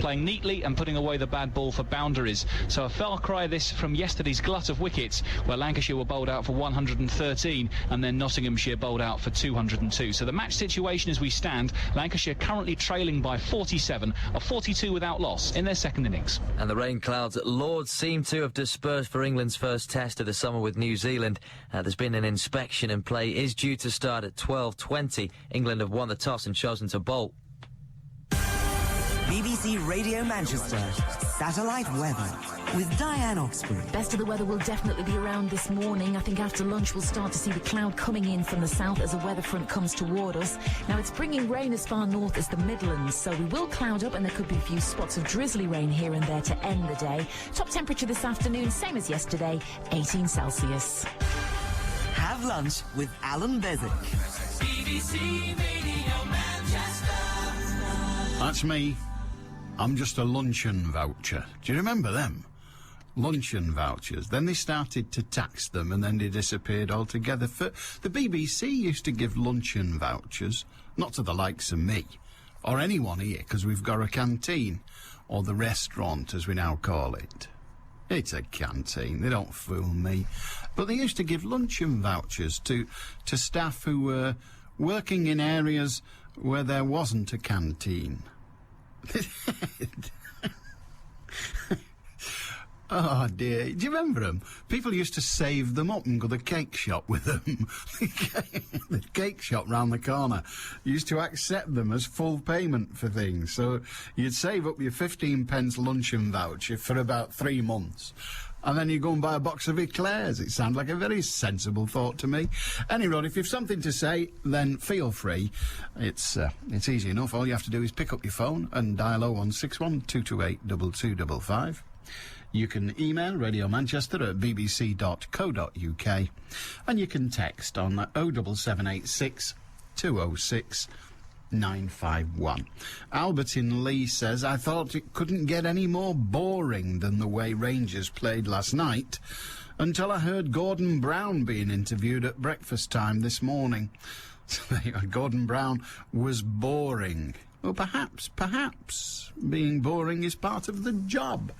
playing neatly and putting away the bad ball for boundaries. So a far cry this from yesterday's glut of wickets, where Lancashire were bowled out for 113 and then Nottinghamshire bowled out for 202. So the match situation as we stand, Lancashire currently trailing by 47, a 42 without loss in their second innings. And the rain clouds at Lords seem to have dispersed for England's first test of the summer with New Zealand. There's been an inspection and play is due to start at 12:20. England have won the toss and chosen to bowl. BBC Radio Manchester, satellite weather with Diane Oxford. Best of the weather will definitely be around this morning. I think after lunch we'll start to see the cloud coming in from the south as a weather front comes toward us. Now it's bringing rain as far north as the Midlands, so we will cloud up and there could be a few spots of drizzly rain here and there to end the day. Top temperature this afternoon, same as yesterday, 18 Celsius. Have lunch with Allan Beswick. BBC Radio Manchester. That's me. I'm just a luncheon voucher. Do you remember them? Luncheon vouchers. Then they started to tax them and then they disappeared altogether. The BBC used to give luncheon vouchers, not to the likes of me, or anyone here, because we've got a canteen, or the restaurant as we now call it. It's a canteen, they don't fool me. But they used to give luncheon vouchers to staff who were working in areas where there wasn't a canteen. Oh dear, do you remember them? People used to save them up and go to the cake shop with them. The cake shop round the corner used to accept them as full payment for things. So you'd save up your 15p luncheon voucher for about 3 months. And then you go and buy a box of eclairs. It sounds like a very sensible thought to me. Anyway, if you've something to say, then feel free. It's easy enough. All you have to do is pick up your phone and dial 0161 228 2255. You can email radiomanchester@bbc.co.uk and you can text on 07786 206 951. Albert in Lee says, I thought it couldn't get any more boring than the way Rangers played last night until I heard Gordon Brown being interviewed at breakfast time this morning. So Gordon Brown was boring. Well, perhaps being boring is part of the job.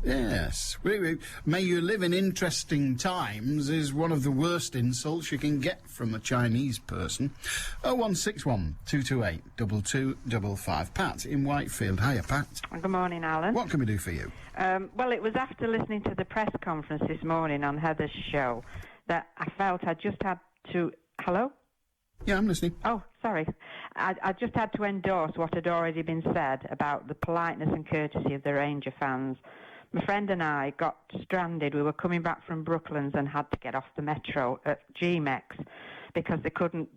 Yes. May you live in interesting times is one of the worst insults you can get from a Chinese person. 0161 228 2255. Pat in Whitefield. Hiya, Pat. Good morning, Alan. What can we do for you? Well, it was after listening to the press conference this morning on Heather's show that I felt I just had to... Hello? Yeah, I'm listening. Oh, sorry. I just had to endorse what had already been said about the politeness and courtesy of the Ranger fans. My friend and I got stranded. We were coming back from Brooklands and had to get off the metro at GMEX because they couldn't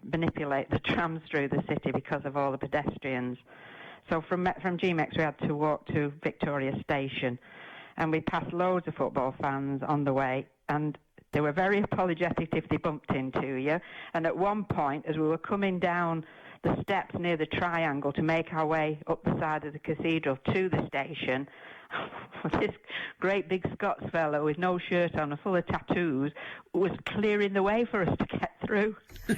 manipulate the trams through the city because of all the pedestrians. So from GMEX we had to walk to Victoria Station, and we passed loads of football fans on the way, and they were very apologetic if they bumped into you. And at one point, as we were coming down the steps near the triangle to make our way up the side of the cathedral to the station, this great big Scots fellow with no shirt on and full of tattoos was clearing the way for us to get through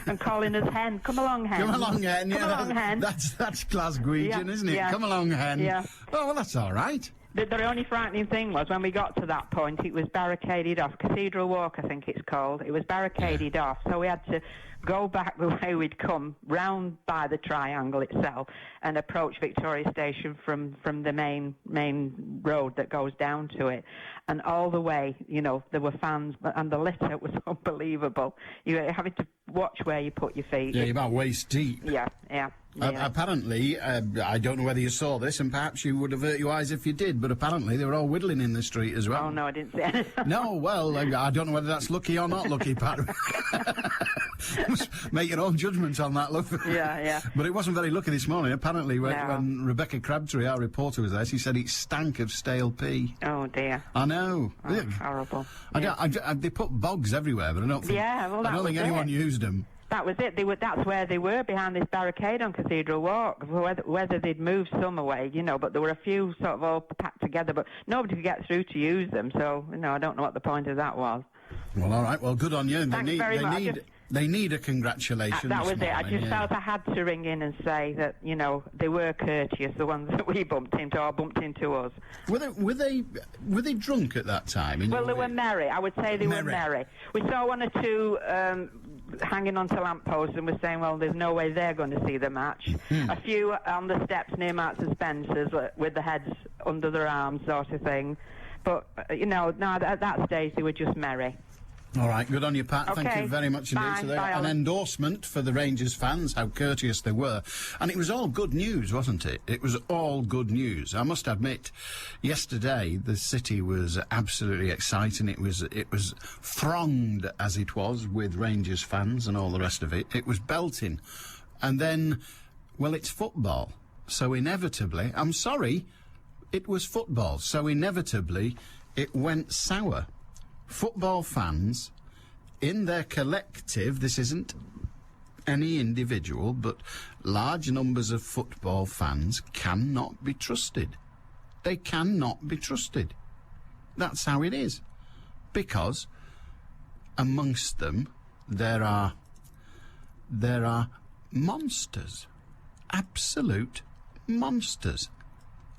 and calling us hen. Come along, hen. Come along, hen. Come Yeah, along, hen. That's Glaswegian, isn't it? Yeah. Come along, hen. Yeah. Oh, well, that's all right. The only frightening thing was when we got to that point, it was barricaded off. Cathedral Walk, I think it's called. It was barricaded off, so we had to go back the way we'd come, round by the triangle itself, and approach Victoria Station from the main road that goes down to it. And all the way, you know, there were fans, and the litter was unbelievable. You were having to watch where you put your feet. Yeah, you're about waist deep. Yeah. Apparently, I don't know whether you saw this, and perhaps you would avert your eyes if you did, but apparently they were all whittling in the street as well. Oh, no, I didn't see anything. No, well, I don't know whether that's lucky or not lucky, Pat. Make your own judgment on that, look. Yeah. But it wasn't very lucky this morning. Apparently, when Rebecca Crabtree, our reporter, was there, she said it stank of stale pea. Oh, dear. I know. Oh, horrible. They put bogs everywhere, but I don't think, I don't think anyone used them. That was it. That's where they were, behind this barricade on Cathedral Walk. Whether they'd moved some away, you know, but there were a few sort of all packed together, but nobody could get through to use them. So, you know, I don't know what the point of that was. Well, all right. Well, good on you. Thanks very much. They need a congratulations. That was this it. I morning, just felt I had to ring in and say that, you know, they were courteous, the ones that we bumped into or bumped into us. Were they drunk at that time? Well, they were merry. I would say they were merry. We saw one or two hanging onto lampposts and were saying, well, there's no way they're going to see the match. A few on the steps near Marks and Spencer's with the heads under their arms sort of thing. But, you know, no, at that stage they were just merry. All right, good on you, Pat. Okay. Thank you very much indeed. Bye. So Bye, an Alan. endorsement for the Rangers fans, how courteous they were. And it was all good news, wasn't it? It was all good news. I must admit, yesterday the city was absolutely exciting. It was thronged, as it was, with Rangers fans and all the rest of it. It was belting. And then, well, it's football. So inevitably, I'm sorry, it was football. So inevitably, it went sour. Football fans, in their collective, this isn't any individual, but large numbers of football fans cannot be trusted. They cannot be trusted. That's how it is. Because amongst them, there are monsters. Absolute monsters.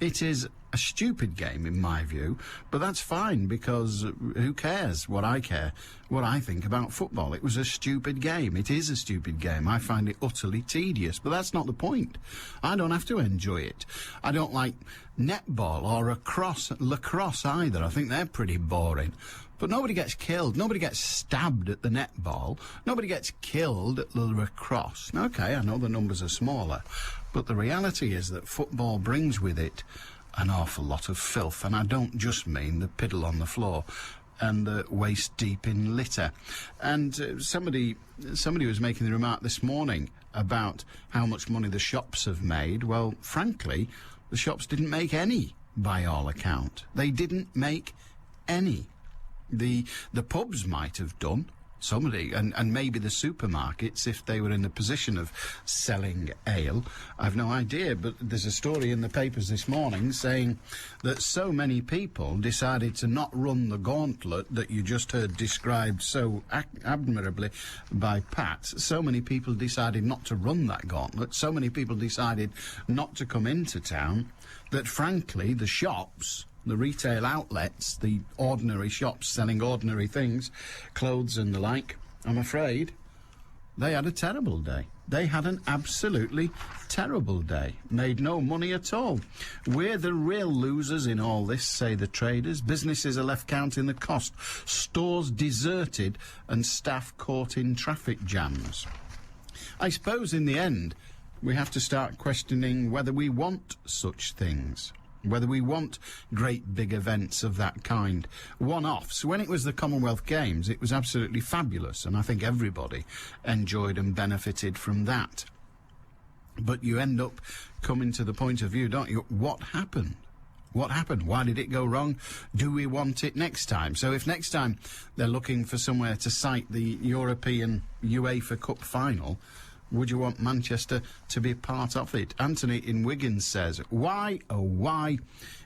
It is a stupid game, in my view, but that's fine, because who cares what I think about football? It was a stupid game. It is a stupid game. I find it utterly tedious, but that's not the point. I don't have to enjoy it. I don't like netball or lacrosse either. I think they're pretty boring. But nobody gets killed. Nobody gets stabbed at the netball. Nobody gets killed at the lacrosse. OK, I know the numbers are smaller, but the reality is that football brings with it an awful lot of filth, and I don't just mean the piddle on the floor and the waist deep in litter. And somebody was making the remark this morning about how much money the shops have made. Well, frankly, the shops didn't make any, by all account. They didn't make any. The pubs might have done. Somebody, and maybe the supermarkets, if they were in the position of selling ale. I've no idea, but there's a story in the papers this morning saying that so many people decided to not run the gauntlet that you just heard described so admirably by Pat. So many people decided not to run that gauntlet. So many people decided not to come into town that, frankly, the shops, the retail outlets, the ordinary shops selling ordinary things, clothes and the like, I'm afraid, they had a terrible day. They had an absolutely terrible day. Made no money at all. We're the real losers in all this, say the traders. Businesses are left counting the cost. Stores deserted and staff caught in traffic jams. I suppose in the end, we have to start questioning whether we want such things. Whether we want great big events of that kind, one-offs. When it was the Commonwealth Games, it was absolutely fabulous, and I think everybody enjoyed and benefited from that. But you end up coming to the point of view, don't you? What happened? What happened? Why did it go wrong? Do we want it next time? So if next time they're looking for somewhere to site the European UEFA Cup final, would you want Manchester to be part of it? Anthony in Wigan says, why, oh why?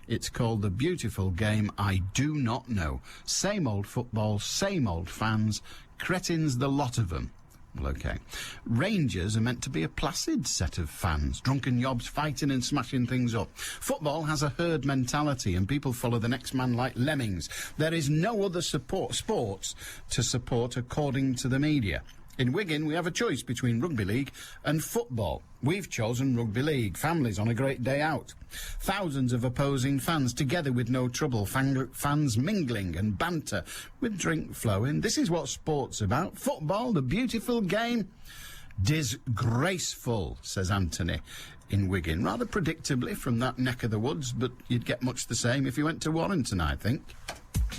It's called the beautiful game I do not know. Same old football, same old fans, cretins the lot of them. Well, OK. Rangers are meant to be a placid set of fans, drunken yobs fighting and smashing things up. Football has a herd mentality and people follow the next man like lemmings. There is no other sports to support according to the media. In Wigan, we have a choice between rugby league and football. We've chosen rugby league. Families on a great day out. Thousands of opposing fans together with no trouble. Fans mingling and banter with drink flowing. This is what sport's about. Football, the beautiful game. Disgraceful, says Anthony in Wigan. Rather predictably from that neck of the woods, but you'd get much the same if you went to Warrington, I think.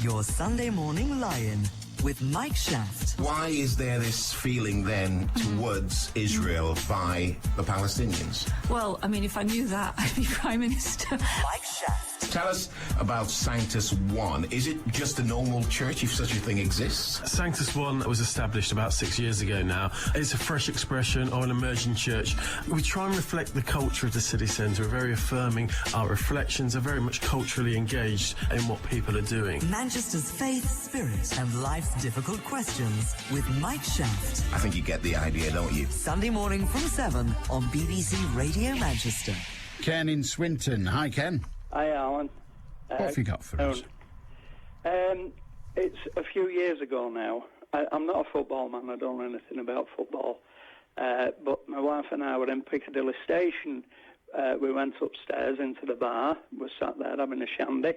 Your Sunday Morning Lion with Mike Shaft. Why is there this feeling then towards Israel by the Palestinians? Well, I mean, if I knew that, I'd be Prime Minister. Mike Shaft. Tell us about Sanctus One. Is it just a normal church, if such a thing exists? Sanctus One was established about 6 years ago now. It's a fresh expression of an emerging church. We try and reflect the culture of the city centre. We're very affirming. Our reflections are very much culturally engaged in what people are doing. Manchester's faith, spirit, and life's difficult questions with Mike Shaft. I think you get the idea, don't you? Sunday morning from 7 on BBC Radio Manchester. Ken in Swinton. Hi, Ken. Hi, Alan. What have you got for us? It's a few years ago now. I'm not a football man. I don't know anything about football. But my wife and I were in Piccadilly Station. We went upstairs into the bar. We sat there having a shandy.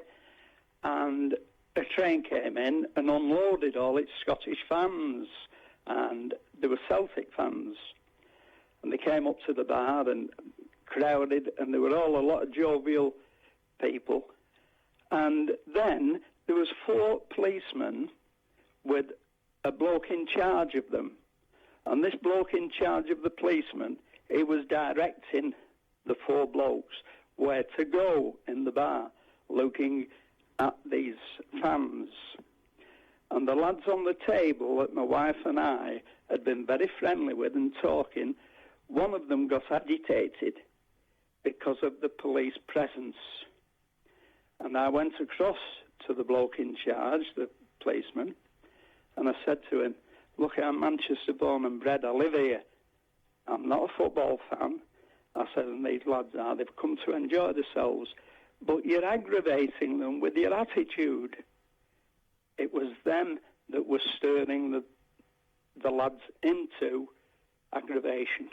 And a train came in and unloaded all its Scottish fans. And there were Celtic fans. And they came up to the bar and crowded. And they were all a lot of jovial people. And then there was 4 policemen with a bloke in charge of them. And this bloke in charge of the policemen, he was directing the 4 blokes where to go in the bar, looking at these fans. And the lads on the table that my wife and I had been very friendly with and talking, one of them got agitated because of the police presence. And I went across to the bloke in charge, the policeman, and I said to him, look, I'm Manchester born and bred, I live here. I'm not a football fan. I said, and these lads are, they've come to enjoy themselves, but you're aggravating them with your attitude. It was them that were stirring the lads into aggravation.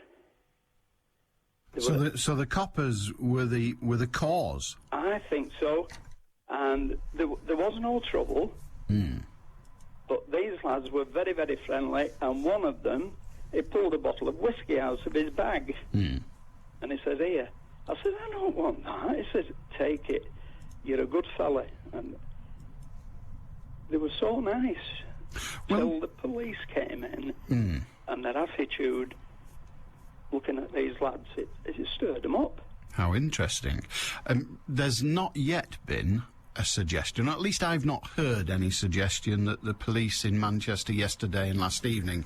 So the coppers were the cause? I think so. And there was no trouble. But these lads were very, very friendly, and one of them, he pulled a bottle of whiskey out of his bag. And he says, here. I said, I don't want that. He says, take it. You're a good fella. And they were so nice. Till the police came in, and their attitude, looking at these lads, it stirred them up. How interesting. There's not yet been a suggestion, or at least I've not heard any suggestion, that the police in Manchester yesterday and last evening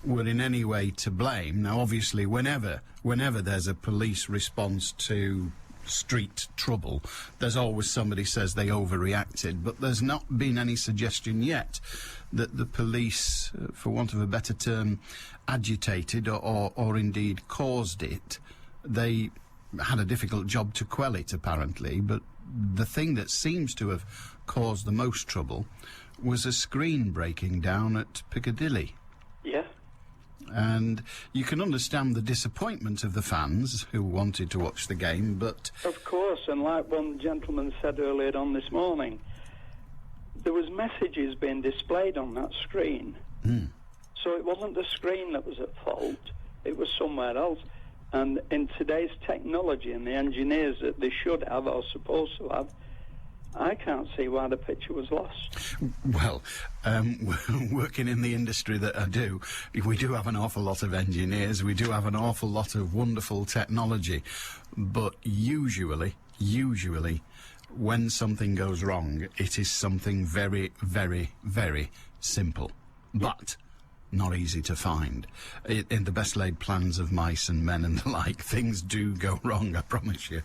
were in any way to blame. Now, obviously, whenever there's a police response to street trouble, there's always somebody says they overreacted, but there's not been any suggestion yet that the police, for want of a better term, agitated or indeed caused it. They had a difficult job to quell it, apparently, but the thing that seems to have caused the most trouble was a screen breaking down at Piccadilly. Yeah. And you can understand the disappointment of the fans who wanted to watch the game, but... Of course, and like one gentleman said earlier on this morning, there was messages being displayed on that screen. So it wasn't the screen that was at fault, it was somewhere else. And in today's technology and the engineers that they should have or supposed to have, I can't see why the picture was lost. Well, working in the industry that I do, we do have an awful lot of engineers, we do have an awful lot of wonderful technology, but usually, when something goes wrong, it is something very, very, very simple. But not easy to find. In the best laid plans of mice and men and the like, things do go wrong, I promise you.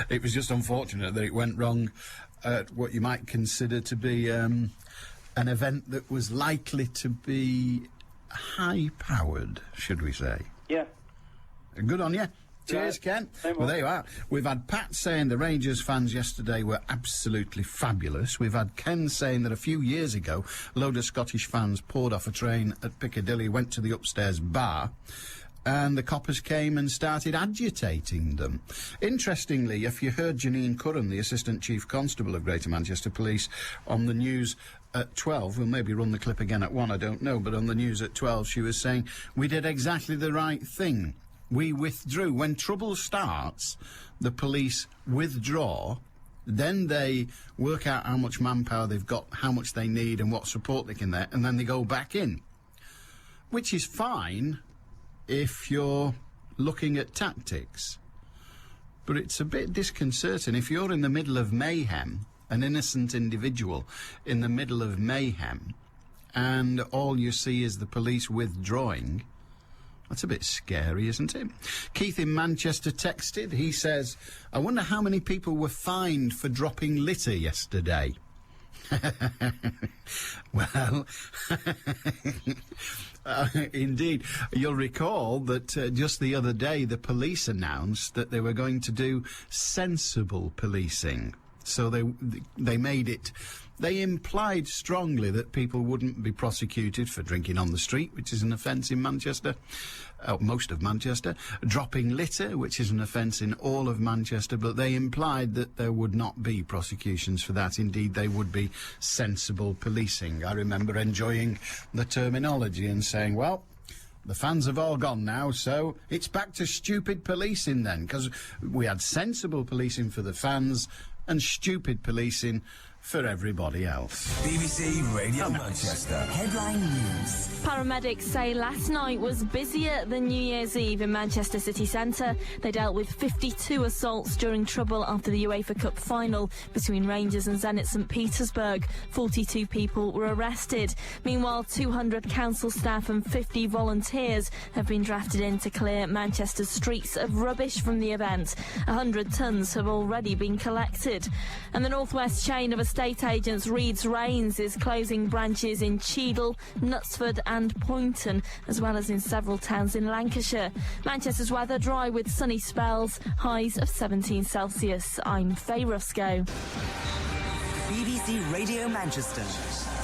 It was just unfortunate that it went wrong at what you might consider to be an event that was likely to be high-powered, should we say. Yeah. Good on you. Cheers, Right. Ken. Well, there you are. We've had Pat saying the Rangers fans yesterday were absolutely fabulous. We've had Ken saying that a few years ago, a load of Scottish fans poured off a train at Piccadilly, went to the upstairs bar, and the coppers came and started agitating them. Interestingly, if you heard Janine Curran, the Assistant Chief Constable of Greater Manchester Police, on the news at 12, we'll maybe run the clip again at 1, I don't know, but on the news at 12 she was saying, we did exactly the right thing. We withdrew. When trouble starts, the police withdraw, then they work out how much manpower they've got, how much they need and what support they can get, and then they go back in. Which is fine if you're looking at tactics. But it's a bit disconcerting. If you're in the middle of mayhem, an innocent individual in the middle of mayhem, and all you see is the police withdrawing, that's a bit scary, isn't it? Keith in Manchester texted. He says, I wonder how many people were fined for dropping litter yesterday. Well, indeed. You'll recall that just the other day the police announced that they were going to do sensible policing. So they made it... They implied strongly that people wouldn't be prosecuted for drinking on the street, which is an offence in Manchester, most of Manchester, dropping litter, which is an offence in all of Manchester, but they implied that there would not be prosecutions for that. Indeed, they would be sensible policing. I remember enjoying the terminology and saying, well, the fans have all gone now, so it's back to stupid policing then, because we had sensible policing for the fans and stupid policing for everybody else. BBC Radio Manchester. Headline News. Paramedics say last night was busier than New Year's Eve in Manchester city centre. They dealt with 52 assaults during trouble after the UEFA Cup final between Rangers and Zenit St Petersburg. 42 people were arrested. Meanwhile, 200 council staff and 50 volunteers have been drafted in to clear Manchester's streets of rubbish from the event. 100 tonnes have already been collected. And the Northwest chain of estate agents Reeds Rains is closing branches in Cheadle, Knutsford and Poynton, as well as in several towns in Lancashire. Manchester's weather dry with sunny spells, highs of 17 Celsius. I'm Faye Rusco. BBC Radio Manchester.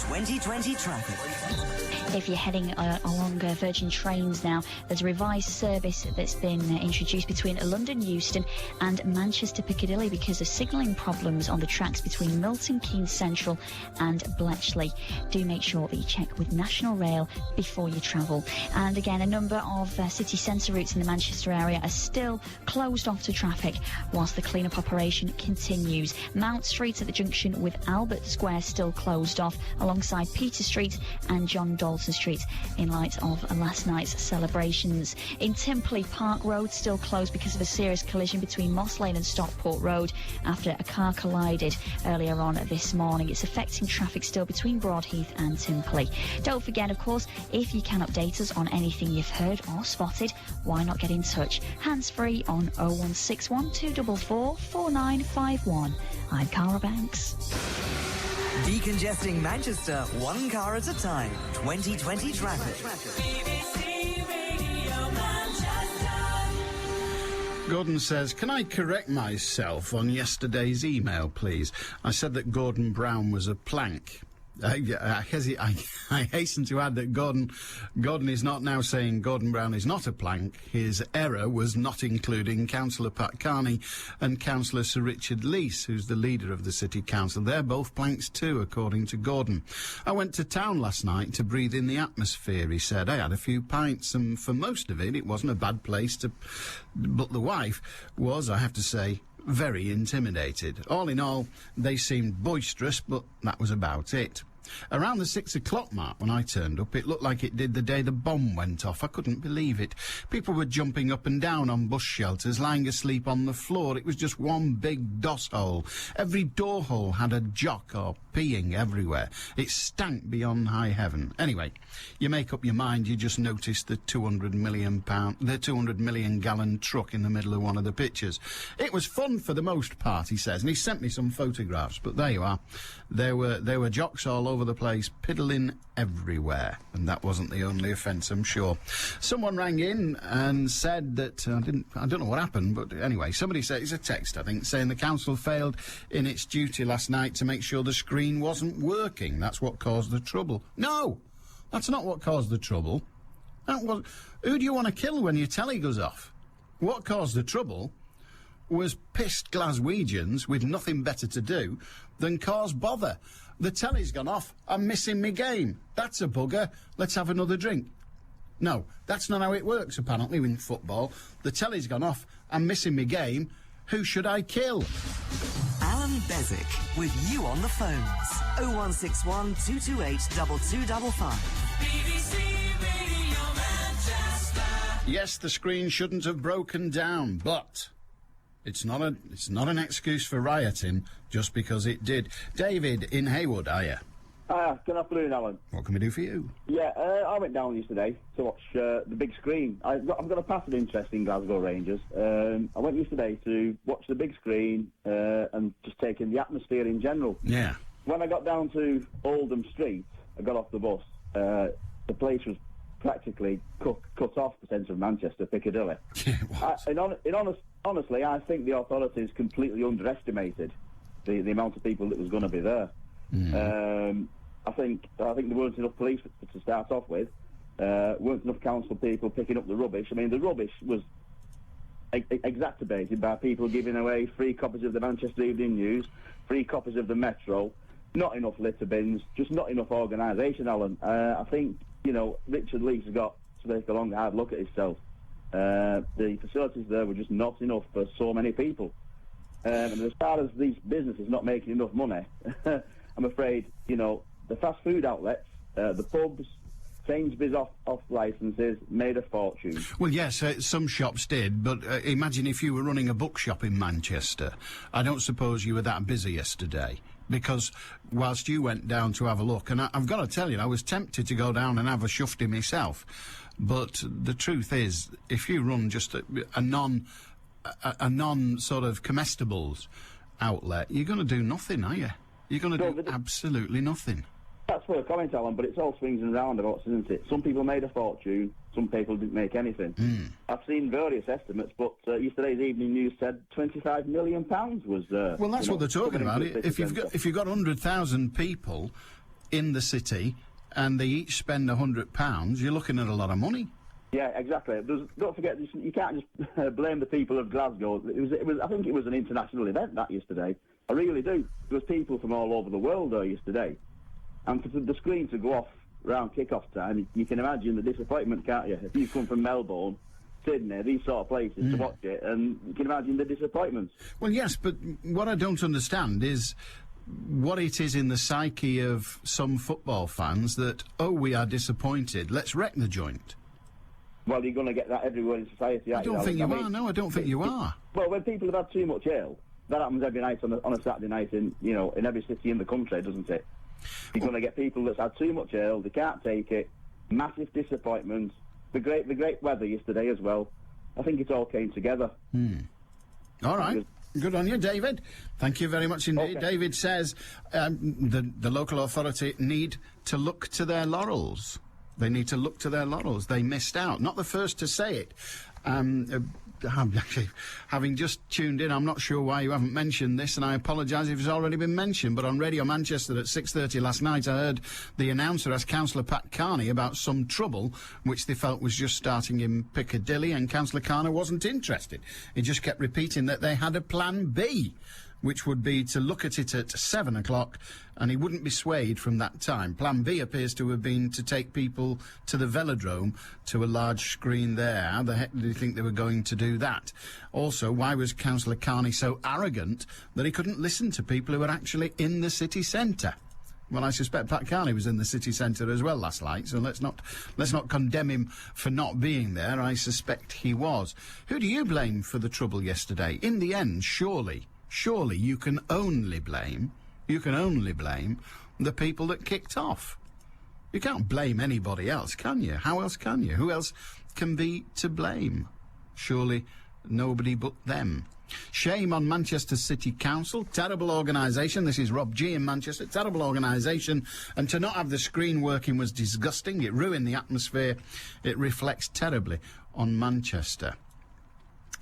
2020 traffic. If you're heading along Virgin Trains now, there's a revised service that's been introduced between London Euston and Manchester Piccadilly because of signalling problems on the tracks between Milton Keynes Central and Bletchley. Do make sure that you check with National Rail before you travel. And again, a number of city centre routes in the Manchester area are still closed off to traffic whilst the clean-up operation continues. Mount Street at the junction with Albert Square still closed off, alongside Peter Street and John Dalton Street in light of last night's celebrations. In Timperley, Park Road still closed because of a serious collision between Moss Lane and Stockport Road after a car collided earlier on this morning. It's affecting traffic still between Broadheath and Timperley. Don't forget, of course, if you can update us on anything you've heard or spotted, why not get in touch? Hands-free on 0161 244 4951. I'm Cara Banks. Decongesting Manchester, one car at a time. 2020 traffic. BBC Radio Manchester. Gordon says, can I correct myself on yesterday's email, please? I said that Gordon Brown was a plank. I hasten to add that Gordon is not now saying Gordon Brown is not a plank. His error was not including Councillor Pat Carney and Councillor Sir Richard Leese, who's the leader of the City Council. They're both planks too, according to Gordon. I went to town last night to breathe in the atmosphere, he said. I had a few pints, and for most of it wasn't a bad place to... But the wife was, I have to say, very intimidated. All in all, they seemed boisterous, but that was about it. Around the 6 o'clock mark when I turned up, it looked like it did the day the bomb went off. I couldn't believe it. People were jumping up and down on bus shelters, lying asleep on the floor. It was just one big doss hole. Every door hole had a jock or peeing everywhere. It stank beyond high heaven. Anyway, you make up your mind, you just noticed the 200 million gallon truck in the middle of one of the pictures. It was fun for the most part, he says, and he sent me some photographs, but there you are. There were jocks all over the place, piddling everywhere, and that wasn't the only offence, I'm sure. Someone rang in and said that I don't know what happened, but anyway, somebody said, it's a text, I think, saying the council failed in its duty last night to make sure the screen wasn't working. That's what caused the trouble. No, that's not what caused the trouble. Who do you want to kill when your telly goes off? What caused the trouble was pissed Glaswegians with nothing better to do than cause bother. The telly's gone off. I'm missing me game. That's a bugger. Let's have another drink. No, that's not how it works, apparently, in football. The telly's gone off. I'm missing me game. Who should I kill? Allan Beswick with you on the phones. 0161 228 2255. BBC Radio Manchester. Yes, the screen shouldn't have broken down, but It's not an excuse for rioting just because it did. David in Haywood, hiya. Good afternoon, Alan. What can we do for you? Yeah, I went down yesterday to watch the big screen. I've got a passive interest in Glasgow Rangers. I went yesterday to watch the big screen and just take in the atmosphere in general. Yeah. When I got down to Oldham Street, I got off the bus. The place was practically cut off the centre of Manchester, Piccadilly. Honestly, I think the authorities completely underestimated the amount of people that was going to be there. I think there weren't enough police to start off with. Weren't enough council people picking up the rubbish. I mean, the rubbish was exacerbated by people giving away free copies of the Manchester Evening News, free copies of the Metro, not enough litter bins, just not enough organisation, Alan. I think, Richard Leak's got to take a long, hard look at himself. The facilities there were just not enough for so many people. And as far as these businesses not making enough money, I'm afraid, the fast food outlets, the pubs, Sainsbury's off licences, made a fortune. Well, yes, some shops did, but imagine if you were running a bookshop in Manchester. I don't suppose you were that busy yesterday, because whilst you went down to have a look, and I've got to tell you, I was tempted to go down and have a shufty myself, but the truth is, if you run just a non sort of comestibles outlet, you're going to do nothing, are you? You're going to do absolutely nothing. That's for a comment, Alan, but it's all swings and roundabouts, isn't it? Some people made a fortune, some people didn't make anything. I've seen various estimates, but yesterday's Evening News said £25 million was... well, that's what they're talking about. If you've got 100,000 people in the city and they each spend £100, you're looking at a lot of money. Yeah, exactly. Don't forget, you can't just blame the people of Glasgow. I think it was an international event, that, yesterday. I really do. There was people from all over the world there yesterday. And for the screen to go off around kick-off time, you can imagine the disappointment, can't you? If you come from Melbourne, Sydney, these sort of places to watch it, and you can imagine the disappointment. Well, yes, but what I don't understand is what it is in the psyche of some football fans that, we are disappointed, let's wreck the joint. Well, you're going to get that everywhere in society, I don't think you are. No, I don't think you are. Well, when people have had too much ale, that happens every night on a Saturday night in every city in the country, doesn't it? You're going to get people that's had too much ale, they can't take it, massive disappointment, the great weather yesterday as well. I think it all came together. All right. Good on you, David. Thank you very much indeed. Okay. David says the local authority need to look to their laurels. They need to look to their laurels. They missed out. Not the first to say it. Actually, having just tuned in, I'm not sure why you haven't mentioned this, and I apologise if it's already been mentioned, but on Radio Manchester at 6:30 last night, I heard the announcer ask Councillor Pat Carney about some trouble which they felt was just starting in Piccadilly, and Councillor Carney wasn't interested. He just kept repeating that they had a plan B, which would be to look at it at 7 o'clock, and he wouldn't be swayed from that time. Plan B appears to have been to take people to the Velodrome, to a large screen there. How the heck did he think they were going to do that? Also, why was Councillor Carney so arrogant that he couldn't listen to people who were actually in the city centre? Well, I suspect Pat Carney was in the city centre as well last night, so let's not condemn him for not being there. I suspect he was. Who do you blame for the trouble yesterday? In the end, surely you can only blame the people that kicked off. You can't blame anybody else, can you? How else can you? Who else can be to blame? Surely nobody but them. Shame on Manchester City Council. Terrible organisation. This is Rob G in Manchester. Terrible organisation. And to not have the screen working was disgusting. It ruined the atmosphere. It reflects terribly on Manchester.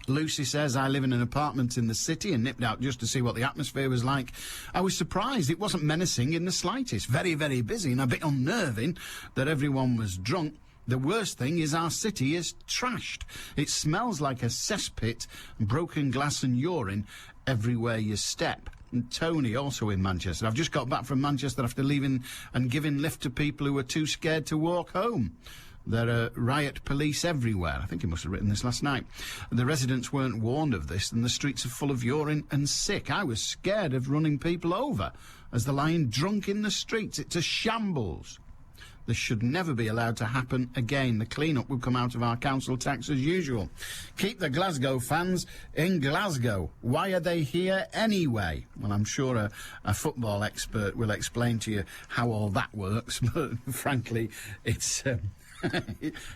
Lucy says, I live in an apartment in the city and nipped out just to see what the atmosphere was like. I was surprised it wasn't menacing in the slightest. Very, very busy and a bit unnerving that everyone was drunk. The worst thing is our city is trashed. It smells like a cesspit, broken glass and urine everywhere you step. And Tony, also in Manchester. I've just got back from Manchester after leaving and giving lift to people who were too scared to walk home. There are riot police everywhere. I think he must have written this last night. The residents weren't warned of this, and the streets are full of urine and sick. I was scared of running people over as they're lying drunk in the streets. It's a shambles. This should never be allowed to happen again. The clean-up will come out of our council tax as usual. Keep the Glasgow fans in Glasgow. Why are they here anyway? Well, I'm sure a football expert will explain to you how all that works, but frankly, it's...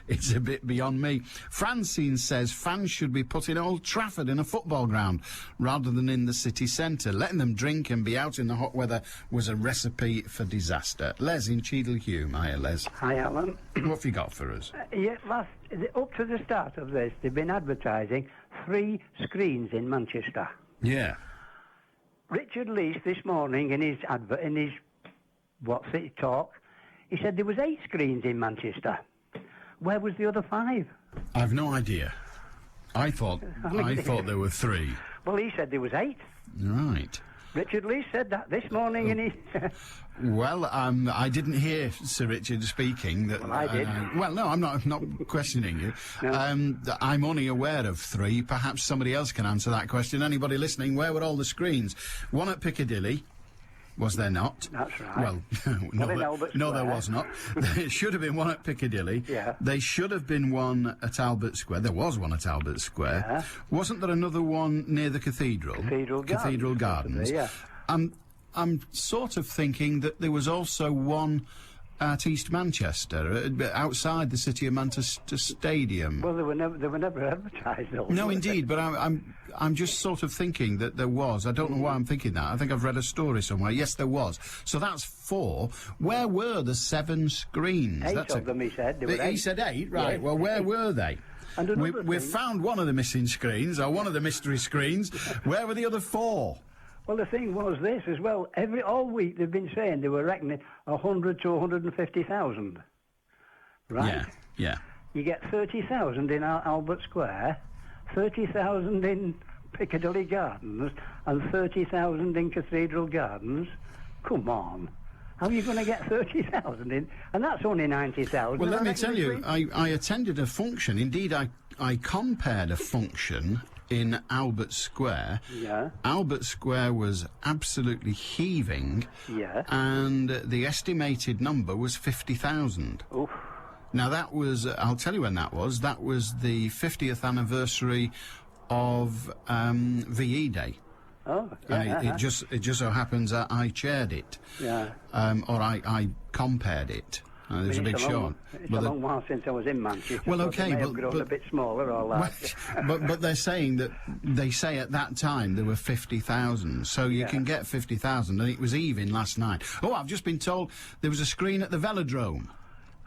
it's a bit beyond me. Francine says fans should be put in Old Trafford in a football ground rather than in the city centre. Letting them drink and be out in the hot weather was a recipe for disaster. Les in Cheadle-Hulme. Hiya, Les. Hi, Alan. What have you got for us? Up to the start of this, they've been advertising 3 screens in Manchester. Yeah. Richard Leese this morning in his City Talk, he said there was 8 screens in Manchester. Where was the other 5? I've no idea. I thought there were 3. Well, he said there was 8. Right. Richard Leese said that this morning in his... Well, I didn't hear Sir Richard speaking. Well, I did. Well, no, I'm not questioning you. No. I'm only aware of 3. Perhaps somebody else can answer that question. Anybody listening, where were all the screens? One at Piccadilly. Was there not? That's right. Well, no, there was not. There should have been one at Piccadilly. Yeah. There should have been one at Albert Square. There was one at Albert Square. Yeah. Wasn't there another one near the cathedral? Cathedral Gardens. Yeah. I'm sort of thinking that there was also one at East Manchester, outside the City of Manchester Stadium. Well, they were never advertised. No, indeed, but I'm just sort of thinking that there was. I don't know why I'm thinking that. I think I've read a story somewhere. Yes, there was. So that's 4. Where were the 7 screens? 8 of them, he said. There were 8. He said 8, right. Yeah. Well, where were they? And we've found one of the missing screens, or one of the mystery screens. Where were the other 4? Well, the thing was this as well. all week they've been saying they were reckoning 100 to 150,000. Right? Yeah. You get 30,000 in Albert Square, 30,000 in Piccadilly Gardens, and 30,000 in Cathedral Gardens. Come on. How are you going to get 30,000 in? And that's only 90,000. Well, let me tell you, I attended a function. Indeed, I compared a function in Albert Square. Yeah. Albert Square was absolutely heaving. Yeah. And the estimated number was 50,000. Oof. Now, that was, I'll tell you when that was the 50th anniversary of VE Day. Oh, yeah. And it just so happens that I chaired it. Yeah. Or I compared it. There's a big show. It's a long while since I was in Manchester. Well, okay, but grown a bit smaller, all that. but they're saying that they say at that time there were 50,000, so you can get 50,000, and it was even last night. Oh, I've just been told there was a screen at the Velodrome.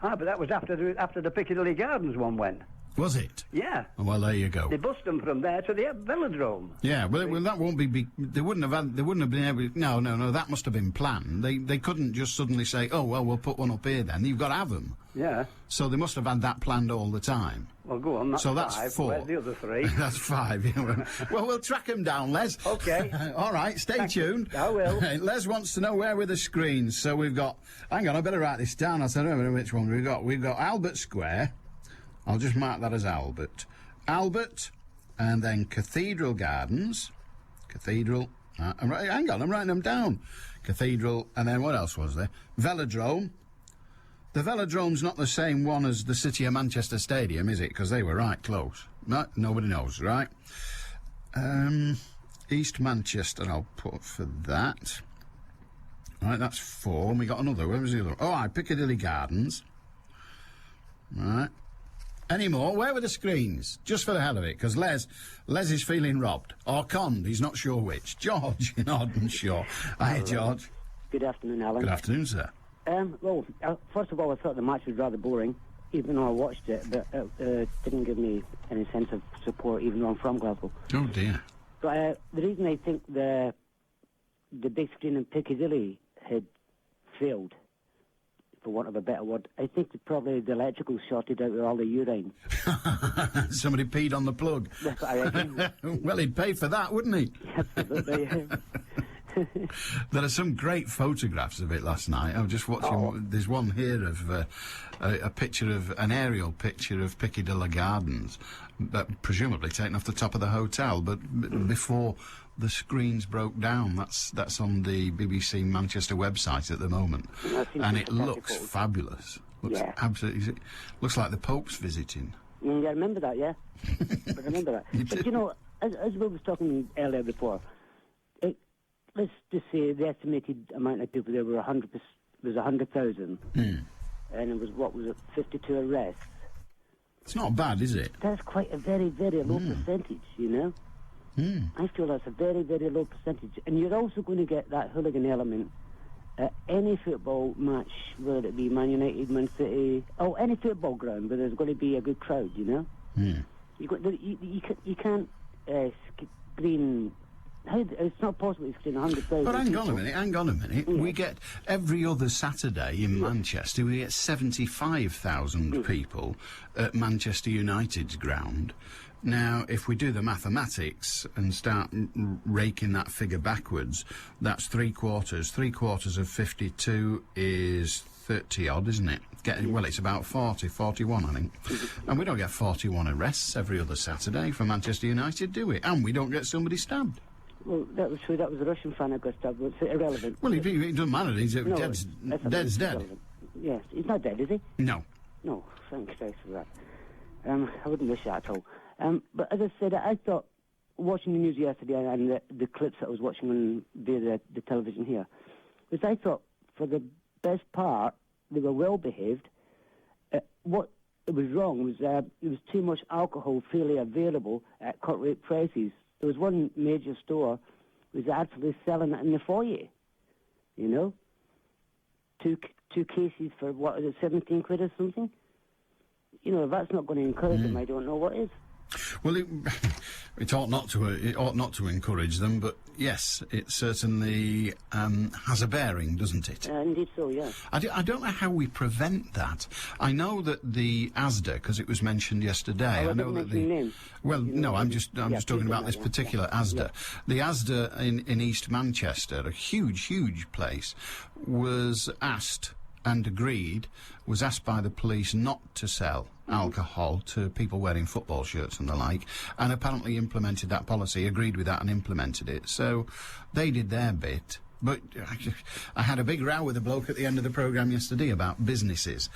Ah, but that was after the Piccadilly Gardens one went. Was it? Yeah. Well, there you go. They bussed them from there to the Velodrome. Yeah, well, that won't be. They wouldn't have been able. No. That must have been planned. They couldn't just suddenly say, "Oh, well, we'll put one up here." Then you've got to have them. Yeah. So they must have had that planned all the time. Well, go on. That's so that's 5. 4. Where's the other 3? That's 5. Yeah, well, we'll track them down, Les. Okay. All right, stay tuned. I will. Les wants to know where were the screens. So we've got. Hang on, I better write this down. I don't know which one we've got. We've got Albert Square. I'll just mark that as Albert, and then Cathedral Gardens. Cathedral. Hang on, I'm writing them down. Cathedral, and then what else was there? Velodrome. The Velodrome's not the same one as the City of Manchester Stadium, is it? Because they were right close. No, nobody knows, right? East Manchester, I'll put for that. Right, that's 4. And we got another. Where was the other one? Oh, Piccadilly Gardens. Right. Any more? Where were the screens? Just for the hell of it, because Les is feeling robbed. Or conned, he's not sure which. George, you're not sure. Hi, George. Good afternoon, Alan. Good afternoon, sir. Well, first of all, I thought the match was rather boring, even though I watched it, but it didn't give me any sense of support, even though I'm from Glasgow. Oh, dear. But the reason I think the big screen in Piccadilly had failed, for want of a better word, I think that probably the electrical shorted out with all the urine. Somebody peed on the plug. That's what I reckon. Well, he'd pay for that, wouldn't he? Absolutely. There are some great photographs of it last night. I was just watching. There's one here of a picture of an aerial picture of Piccadilly Gardens, but presumably taken off the top of the hotel, but before the screens broke down. That's on the BBC Manchester website at the moment, and it looks fabulous. Looks absolutely... Looks like the Pope's visiting. I remember that, yeah. I remember that. But, you know, as we was talking earlier before, let's just say the estimated amount of people there were 100,000. And it was, 52 arrests. It's not bad, is it? That's quite a very, very low percentage, you know? I feel that's a very, very low percentage. And you're also going to get that hooligan element at any football match, whether it be Man United, Man City, any football ground where there's going to be a good crowd, you know? You can't screen... It's not possible to screen 100,000 But hang on a minute. Yeah. We get, every other Saturday in Manchester, we get 75,000 people at Manchester United's ground. Now, if we do the mathematics and start raking that figure backwards, that's 3/4. 3/4 of 52 is 30-odd, isn't it? Well, it's about 40, 41, I think. And we don't get 41 arrests every other Saturday for Manchester United, do we? And we don't get somebody stabbed. Well, that was true. That was a Russian fan who got stabbed. It's irrelevant. Well, it doesn't matter. He's dead's dead. Yes. He's not dead, is he? No. No. Thank Christ for that. I wouldn't wish that at all. But as I said, I thought, watching the news yesterday and the clips that I was watching via the television here, was I thought, for the best part, they were well behaved. What was wrong was there was too much alcohol freely available at cut-rate prices. There was one major store was actually selling it in the foyer, you know? Two cases for, 17 quid or something? You know, if that's not going to encourage them, I don't know what is. Well, it ought not to encourage them, but yes, it certainly has a bearing, doesn't it? Indeed so, yeah. I don't know how we prevent that. I know that the Asda, because it was mentioned yesterday. I know that the name. Well, no, I'm just talking about this particular Asda. The Asda in East Manchester, a huge place, was asked by the police not to sell alcohol to people wearing football shirts and the like, and apparently implemented that policy, agreed with that and implemented it. So they did their bit. But I had a big row with a bloke at the end of the programme yesterday about businesses.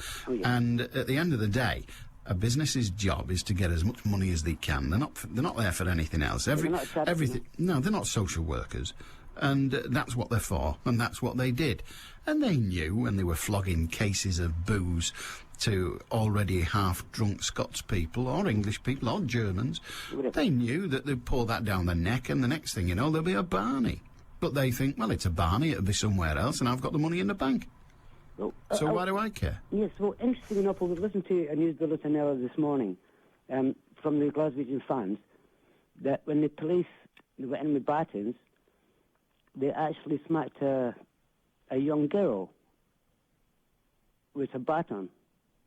And at the end of the day, a business's job is to get as much money as they can. They're not there for anything else. Everything. No, they're not social workers. And that's what they're for, and that's what they did. And they knew when they were flogging cases of booze to already half-drunk Scots people, or English people, or Germans, they knew that they'd pour that down their neck, and the next thing you know, there'll be a Barney. But they think, well, it's a Barney, it'll be somewhere else, and I've got the money in the bank. Well, so why do I care? Yes, well, interesting enough, I was listening to a news bulletin earlier this morning from the Glaswegian fans, that when the police went in with batons, they actually smacked a young girl with a baton.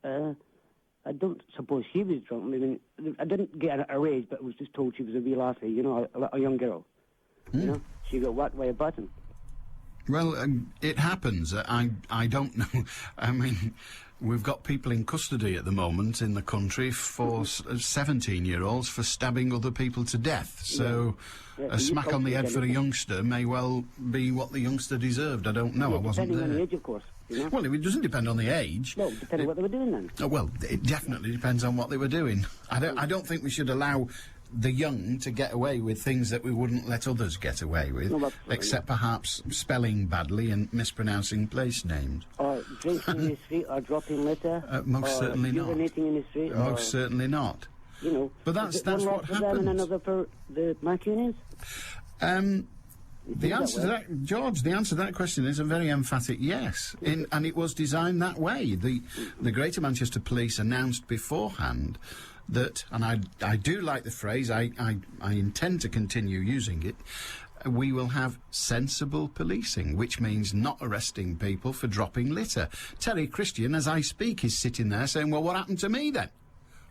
I don't suppose she was drunk. I mean, I didn't get a rage, but I was just told she was a wee lassie, you know, a young girl. You know, she got whacked by a baton. Well, it happens. I don't know. I mean, we've got people in custody at the moment in the country for 17-year-olds for stabbing other people to death. So a smack on the head for a youngster may well be what the youngster deserved. I don't know. I wasn't there. Depending on the age, of course. You know? Well, it doesn't depend on the age. No, depending on what they were doing then. Oh, well, it definitely depends on what they were doing. I don't think we should allow the young to get away with things that we wouldn't let others get away with, except perhaps spelling badly and mispronouncing place names. Or drinking in the street, or dropping litter. Most certainly not. Urinating in the street. Most certainly not. You know. But that's what happens. And another for the Mancunians? The answer to that, George, the answer to that question is a very emphatic yes. And it was designed that way. The Greater Manchester Police announced beforehand that, and I do like the phrase, I intend to continue using it, we will have sensible policing, which means not arresting people for dropping litter. Terry Christian, as I speak, is sitting there saying, well, what happened to me then?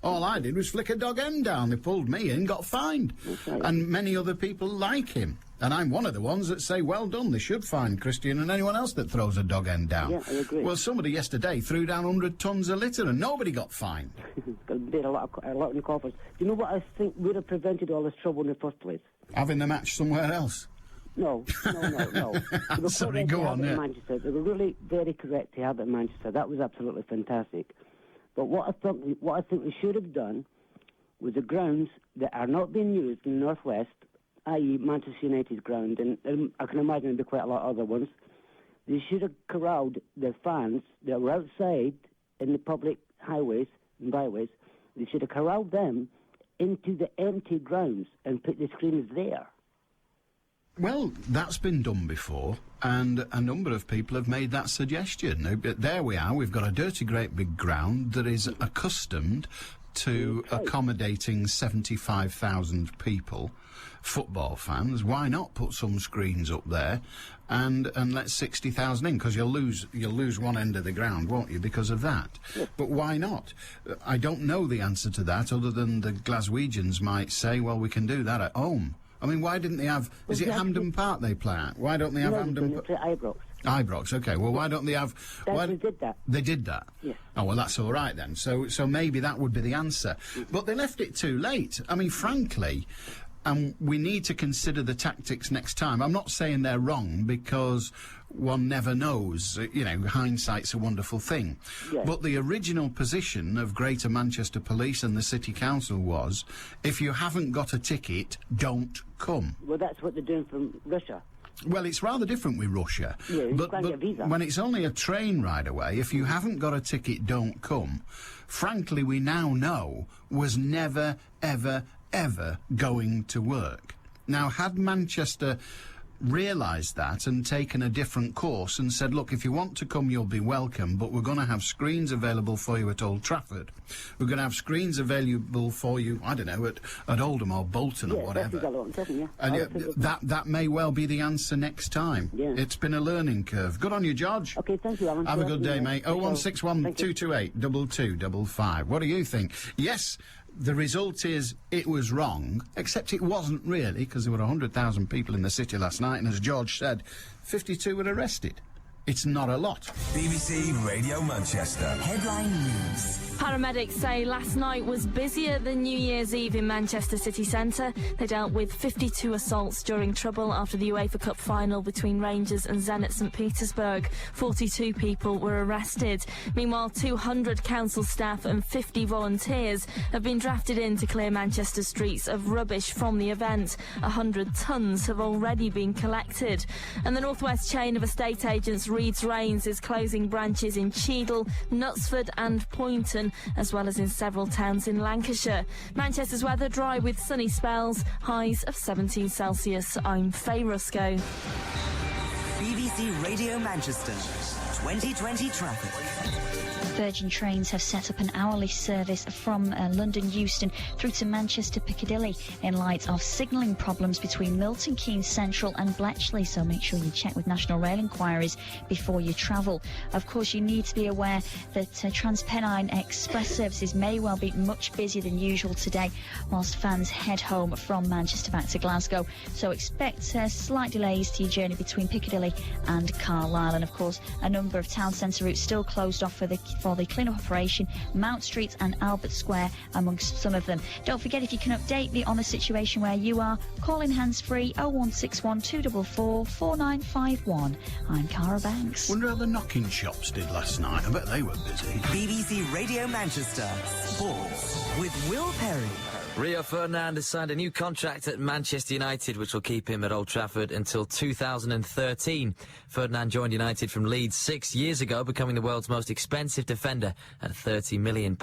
All I did was flick a dog end down. They pulled me in, got fined. Okay. And many other people like him. And I'm one of the ones that say, well done, they should fine Christian and anyone else that throws a dog end down. Yeah, I agree. Well, somebody yesterday threw down 100 tons of litter and nobody got fined. Did a lot in the coffers. Do you know what I think would have prevented all this trouble in the first place? Having the match somewhere else. No. They were Sorry, correct go to have on, it yeah. in Manchester. They were really very correct to have it in Manchester. That was absolutely fantastic. But what I think we should have done was the grounds that are not being used in the Northwest, i.e. Manchester United's ground, and I can imagine there'll be quite a lot of other ones. They should have corralled the fans that were outside in the public highways and byways. They should have corralled them into the empty grounds and put the screens there. Well, that's been done before, and a number of people have made that suggestion. There we are, we've got a dirty great big ground that is accustomed to accommodating 75,000 people, football fans. Why not put some screens up there and let 60,000 in? Because you'll lose one end of the ground, won't you, because of that? Yeah. But why not? I don't know the answer to that, other than the Glaswegians might say, well, we can do that at home. I mean, why didn't they have... Is it Hampden Park they play at? Why don't they have Hampden Park? Ibrox. Ibrox, OK. Well, why don't they have... They did that. They did that? Yes. Oh, well, that's all right then. So maybe that would be the answer. But they left it too late. I mean, frankly, we need to consider the tactics next time. I'm not saying they're wrong, because one never knows. You know, hindsight's a wonderful thing. Yes. But the original position of Greater Manchester Police and the City Council was, if you haven't got a ticket, don't come. Well, that's what they're doing from Russia. Well, it's rather different with Russia. Yeah, but get a visa. When it's only a train ride away, if you haven't got a ticket, don't come. Frankly, we now know was never, ever, ever going to work. Now, had Manchester realised that and taken a different course and said, look, if you want to come, you'll be welcome, but we're going to have screens available for you at Old Trafford. We're going to have screens available for you, I don't know, at Oldham or Bolton or whatever. And that may well be the answer next time. Yeah. It's been a learning curve. Good on you, George. OK, thank you, Alan. Have a good day, mate. 0161 228 2255. What do you think? Yes, the result is it was wrong, except it wasn't really, because there were 100,000 people in the city last night, and as George said, 52 were arrested. It's not a lot. BBC Radio Manchester. Headline News. Paramedics say last night was busier than New Year's Eve in Manchester city centre. They dealt with 52 assaults during trouble after the UEFA Cup final between Rangers and Zenit St Petersburg. 42 people were arrested. Meanwhile, 200 council staff and 50 volunteers have been drafted in to clear Manchester streets of rubbish from the event. 100 tonnes have already been collected. And the Northwest chain of estate agents Reeds Rains is closing branches in Cheadle, Knutsford and Poynton, as well as in several towns in Lancashire. Manchester's weather dry with sunny spells, highs of 17 Celsius. I'm Faye Rusco. BBC Radio Manchester, 2020 traffic. Virgin Trains have set up an hourly service from London Euston through to Manchester Piccadilly in light of signalling problems between Milton Keynes Central and Bletchley, so make sure you check with National Rail inquiries before you travel. Of course, you need to be aware that TransPennine Express services may well be much busier than usual today whilst fans head home from Manchester back to Glasgow, so expect slight delays to your journey between Piccadilly and Carlisle. And of course, a number of town centre routes still closed off for the clean-up operation, Mount Street and Albert Square amongst some of them. Don't forget, if you can update me on the situation where you are, call in hands-free 0161 244 4951. I'm Cara Banks. Wonder how the knocking shops did last night. I bet they were busy. BBC Radio Manchester Sports with Will Perry. Rio Ferdinand has signed a new contract at Manchester United, which will keep him at Old Trafford until 2013. Ferdinand joined United from Leeds 6 years ago, becoming the world's most expensive defender at £30 million.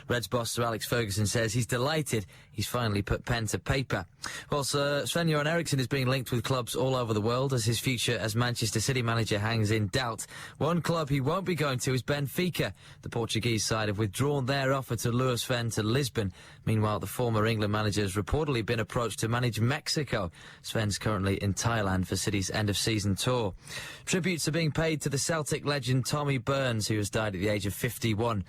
Reds boss Sir Alex Ferguson says he's delighted he's finally put pen to paper. Well, Sir Sven-Göran Eriksson is being linked with clubs all over the world as his future as Manchester City manager hangs in doubt. One club he won't be going to is Benfica. The Portuguese side have withdrawn their offer to lure Sven to Lisbon. Meanwhile, the former England manager has reportedly been approached to manage Mexico. Sven's currently in Thailand for City's end-of-season tour. Tributes are being paid to the Celtic legend Tommy Burns, who has died at the age of 51.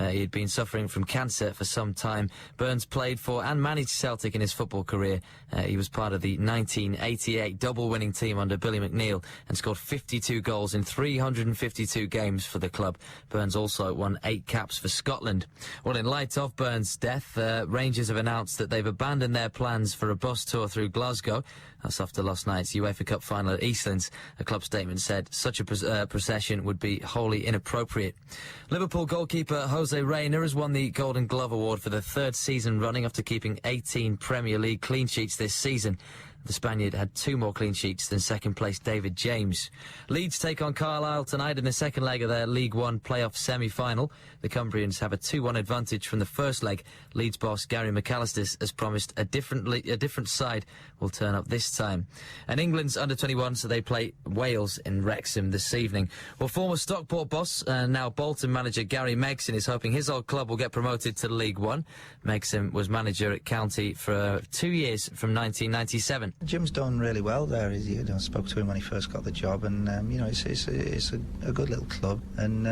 He had been suffering from cancer for some time. Burns played for and managed Celtic in his football career. He was part of the 1988 double-winning team under Billy McNeil and scored 52 goals in 352 games for the club. Burns also won 8 caps for Scotland. Well, in light of Burns' death, Rangers have announced that they've abandoned their plans for a bus tour through Glasgow. That's after last night's UEFA Cup final at Eastlands. A club statement said such a procession would be wholly inappropriate. Liverpool goalkeeper Jose Reina has won the Golden Glove Award for the third season running after keeping 18 Premier League clean sheets this season. The Spaniard had 2 more clean sheets than second-place David James. Leeds take on Carlisle tonight in the second leg of their League One playoff semi-final. The Cumbrians have a 2-1 advantage from the first leg. Leeds boss Gary McAllister has promised a different side will turn up this time. And England's under-21, so they play Wales in Wrexham this evening. Well, former Stockport boss and now Bolton manager Gary Megson is hoping his old club will get promoted to League One. Megson was manager at County for 2 years from 1997. Jim's done really well there. I spoke to him when he first got the job, and it's a good little club. And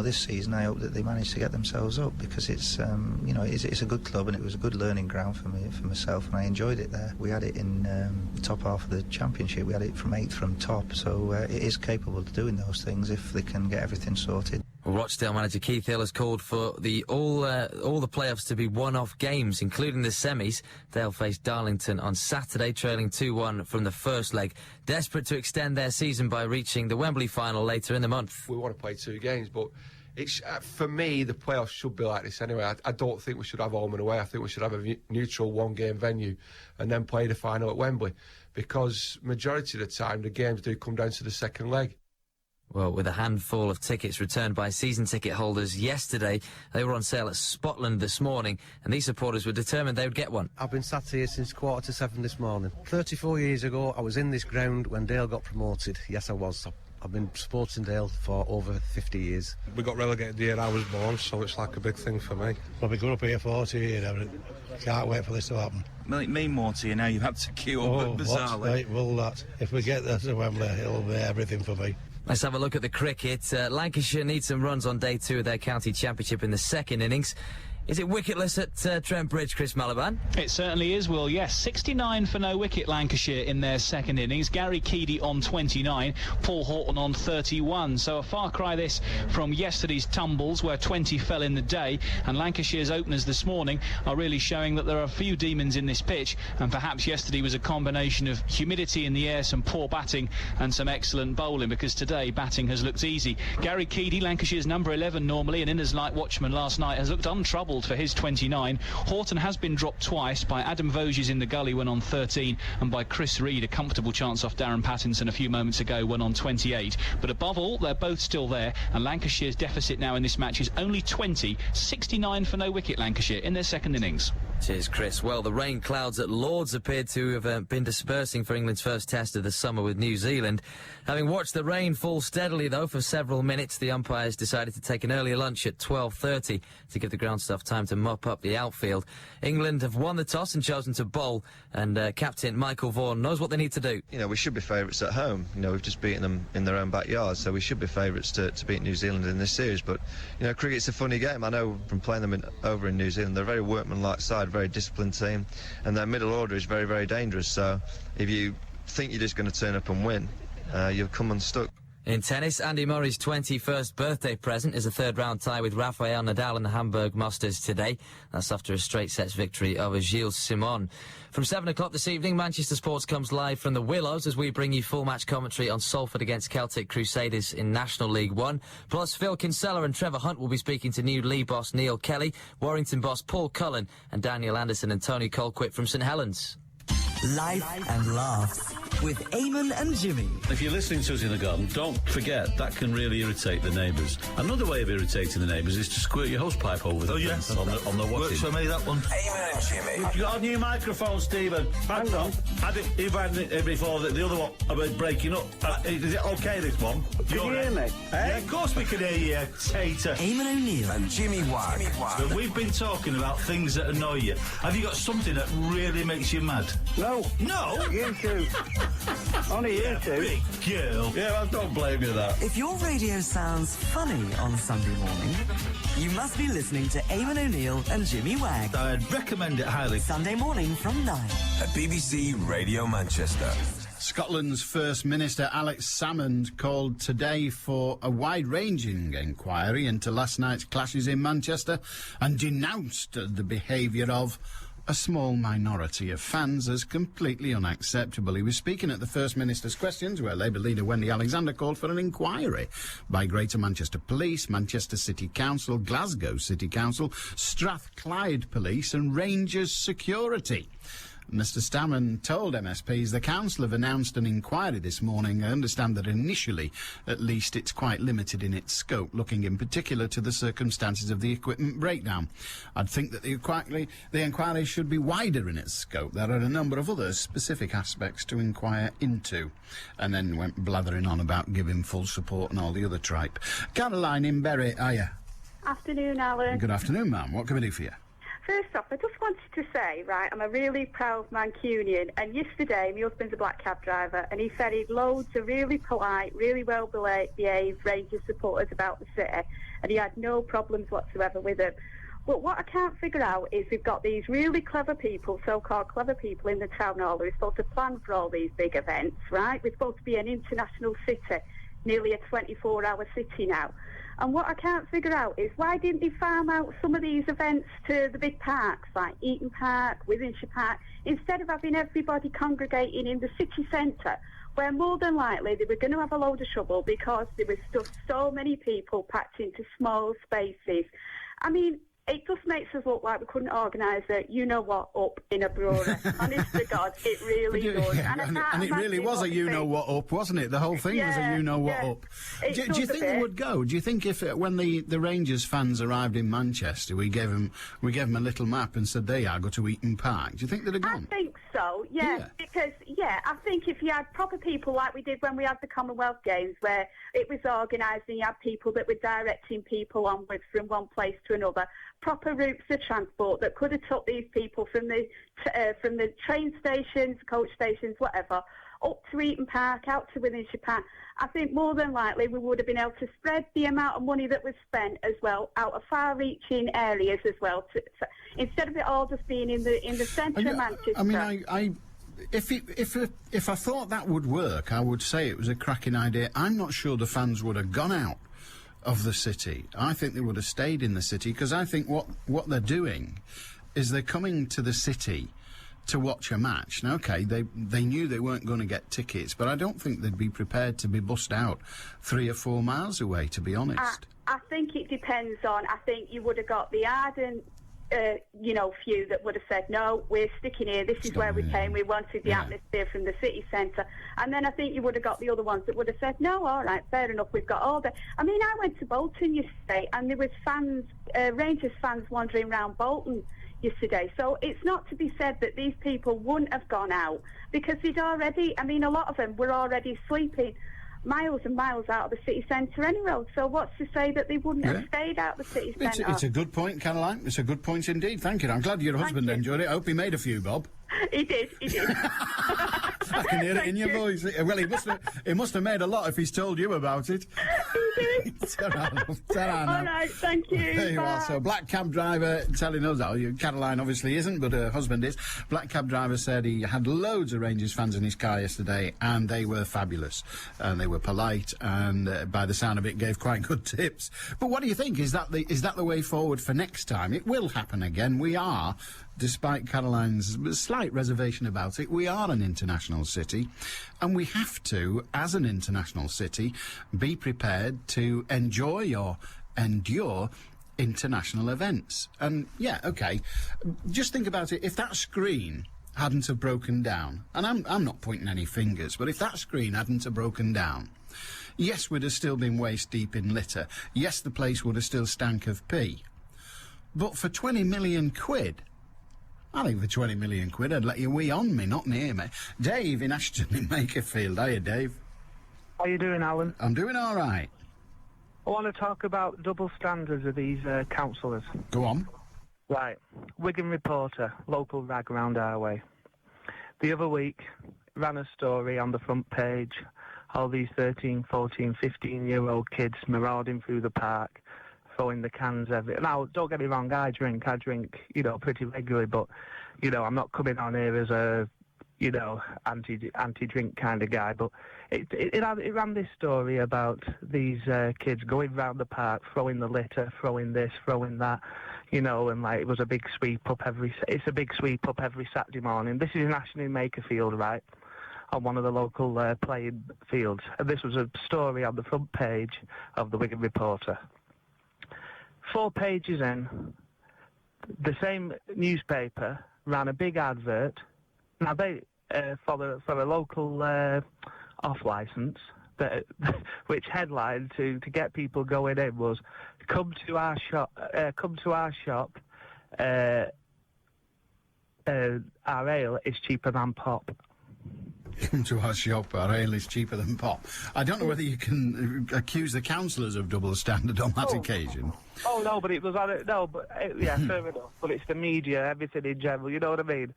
this season I hope that they manage to get themselves up, because it's a good club, and it was a good learning ground for myself, and I enjoyed it there. We had it in the top half of the Championship. We had it from 8th from top, so it is capable of doing those things if they can get everything sorted. Well, Rochdale manager Keith Hill has called for all the playoffs to be one-off games, including the semis. They'll face Darlington on Saturday, trailing 2-1 from the first leg, desperate to extend their season by reaching the Wembley final later in the month. We want to play 2 games, but it's for me, the playoffs should be like this anyway. I don't think we should have home and away. I think we should have a neutral 1-game venue and then play the final at Wembley, because majority of the time the games do come down to the second leg. Well, with a handful of tickets returned by season ticket holders yesterday, they were on sale at Spotland this morning, and these supporters were determined they would get one. I've been sat here since 6:45 this morning. 34 years ago, I was in this ground when Dale got promoted. Yes, I was. I've been supporting Dale for over 50 years. We got relegated the year I was born, so it's like a big thing for me. Well, we grew up here 40 years, can't wait for this to happen. Well, it means more to you now. You have to queue up bizarrely. Right, well, that. If we get there to Wembley, it'll be everything for me. Let's have a look at the cricket. Lancashire need some runs on day 2 of their county championship in the second innings. Is it wicketless at Trent Bridge, Chris Malaban? It certainly is, Will. Yes, 69 for no wicket Lancashire in their second innings. Gary Keady on 29, Paul Horton on 31. So a far cry this from yesterday's tumbles, where 20 fell in the day. And Lancashire's openers this morning are really showing that there are a few demons in this pitch. And perhaps yesterday was a combination of humidity in the air, some poor batting and some excellent bowling, because today batting has looked easy. Gary Keady, Lancashire's number 11 normally, and in as night watchman last night, has looked untroubled for his 29. Horton has been dropped twice by Adam Voges in the gully when on 13, and by Chris Reed, a comfortable chance off Darren Pattinson a few moments ago when on 28. But above all, they're both still there, and Lancashire's deficit now in this match is only 20. 69 for no wicket Lancashire in their second innings. Cheers, Chris. Well, the rain clouds at Lords appeared to have been dispersing for England's first test of the summer with New Zealand. Having watched the rain fall steadily, though, for several minutes, the umpires decided to take an earlier lunch at 12:30 to give the ground staff time to mop up the outfield. England have won the toss and chosen to bowl, and captain Michael Vaughan knows what they need to do. You know, we should be favourites at home. You know, we've just beaten them in their own backyard, so we should be favourites to beat New Zealand in this series. But, you know, cricket's a funny game. I know from playing them over in New Zealand, they're a very workmanlike side, very disciplined team, and their middle order is very, very dangerous. So if you think you're just going to turn up and win, you'll come unstuck. In tennis, Andy Murray's 21st birthday present is a third-round tie with Rafael Nadal and the Hamburg Masters today. That's after a straight-sets victory over Gilles Simon. From 7 o'clock this evening, Manchester Sports comes live from the Willows as we bring you full match commentary on Salford against Celtic Crusaders in National League One. Plus, Phil Kinsella and Trevor Hunt will be speaking to new Lee boss Neil Kelly, Warrington boss Paul Cullen, and Daniel Anderson and Tony Colquitt from St Helens. Life and laughs with Eamon and Jimmy. If you're listening to us in the garden, don't forget that can really irritate the neighbours. Another way of irritating the neighbours is to squirt your hosepipe over the fence on the watching. Works for me, that one. Eamon and Jimmy. You've got a new microphone, Stephen. Hang on. You've had it before the other one about breaking up. Is it okay, this one? Can you hear me? Yeah, of course we can hear you, Tater. Eamon O'Neill and Jimmy Wag. But we've been talking about things that annoy you. Have you got something that really makes you mad? No. No? You two. Only you two. Big girl. Yeah, I don't blame you that. If your radio sounds funny on Sunday morning, you must be listening to Eamon O'Neill and Jimmy Wag. I'd recommend it highly. Sunday morning from 9. At BBC Radio Manchester. Scotland's First Minister Alex Salmond called today for a wide-ranging inquiry into last night's clashes in Manchester and denounced the behaviour of a small minority of fans as completely unacceptable. He was speaking at the First Minister's Questions, where Labour leader Wendy Alexander called for an inquiry by Greater Manchester Police, Manchester City Council, Glasgow City Council, Strathclyde Police and Rangers Security. Mr Stammen told MSPs the council have announced an inquiry this morning. I understand that initially, at least, it's quite limited in its scope, looking in particular to the circumstances of the equipment breakdown. I'd think that the inquiry should be wider in its scope. There are a number of other specific aspects to inquire into. And then went blathering on about giving full support and all the other tripe. Caroline in Bury, hiya. Afternoon, Alan. Good afternoon, ma'am. What can we do for you? First off, I just wanted to say, right, I'm a really proud Mancunian, and yesterday my husband's a black cab driver, and he ferried loads of really polite, really well-behaved Rangers supporters about the city, and he had no problems whatsoever with them. But what I can't figure out is we've got these really clever people, so-called clever people in the town hall who are supposed to plan for all these big events, right? We're supposed to be an international city, nearly a 24-hour city now. And what I can't figure out is why didn't they farm out some of these events to the big parks, like Eaton Park, Withenshaw Park, instead of having everybody congregating in the city centre, where more than likely they were going to have a load of trouble because there was just so many people packed into small spaces. I mean, it just makes us look like we couldn't organise a you-know-what up in a brewery. Honest to God, it really does. Yeah, and it really was a you-know-what up, wasn't it? The whole thing was a you-know-what up. Do you think they would go? Do you think if when the Rangers fans arrived in Manchester, we gave them a little map and said, there you are, go to Eaton Park, do you think they'd have gone? I think so, yeah. Because, I think if you had proper people like we did when we had the Commonwealth Games, where it was organised and you had people that were directing people onwards from one place to another, proper routes of transport that could have took these people from the train stations, coach stations, whatever, up to Eaton Park, out to Withenshaw Park. I think more than likely we would have been able to spread the amount of money that was spent as well out of far-reaching areas as well, instead of it all just being in the centre of Manchester. I mean, if I thought that would work, I would say it was a cracking idea. I'm not sure the fans would have gone out of the city. I think they would have stayed in the city, because I think what they're doing is they're coming to the city to watch a match. Now, OK, they knew they weren't going to get tickets, but I don't think they'd be prepared to be bussed out 3 or 4 miles away, to be honest. I think it depends on, I think you would have got the ardent few that would have said, no, we're sticking here, this is where we came, we wanted the atmosphere from the city centre. And then I think you would have got the other ones that would have said, no, all right, fair enough, we've got all the... I mean, I went to Bolton yesterday, and there was fans, Rangers fans wandering around Bolton yesterday. So it's not to be said that these people wouldn't have gone out, because they'd already, I mean, a lot of them were already sleeping miles and miles out of the city centre anyway. So what's to say that they wouldn't have stayed out of the city centre? It's a good point, Caroline. It's a good point indeed. Thank you. I'm glad your husband enjoyed it. I hope he made a few, Bob. He did. I can hear it in your voice. Well, he must have made a lot if he's told you about it. He did. All right, thank you. There you are. So, black cab driver telling us, Caroline obviously isn't, but her husband is. Black cab driver said he had loads of Rangers fans in his car yesterday, and they were fabulous. And they were polite, and by the sound of it, gave quite good tips. But what do you think? Is that the way forward for next time? It will happen again. We are, despite Caroline's slight reservation about it, we are an international city, and we have to, as an international city, be prepared to enjoy or endure international events. And, OK, just think about it. If that screen hadn't have broken down, and I'm not pointing any fingers, but if that screen hadn't have broken down, yes, we'd have still been waist-deep in litter. Yes, the place would have still stank of pee. But for 20 million quid... I think for 20 million quid, I'd let you wee on me, not near me. Dave in Ashton in Makerfield. Hiya, Dave. How you doing, Alan? I'm doing all right. I want to talk about double standards of these councillors. Go on. Right. Wigan Reporter, local rag round our way. The other week, ran a story on the front page, all these 13, 14, 15-year-old kids marauding through the park, throwing the cans everywhere. Now, don't get me wrong, I drink, pretty regularly, but, I'm not coming on here as a, anti-drink kind of guy, but it ran this story about these kids going round the park, throwing the litter, throwing this, throwing that, you know, and like it was a big sweep up every Saturday morning. This is actually in Makerfield, right, on one of the local playing fields. And this was a story on the front page of the Wigan Reporter. 4 pages in, the same newspaper ran a big advert. Now they for a local off licence, which headline to get people going in was, "Come to our shop. Our ale is cheaper than pop." Come to our shop, our ale is cheaper than pop. I don't know whether you can accuse the councillors of double standard on that occasion. Oh no, but it was on it. No, but yeah, fair enough. But it's the media, everything in general. You know what I mean?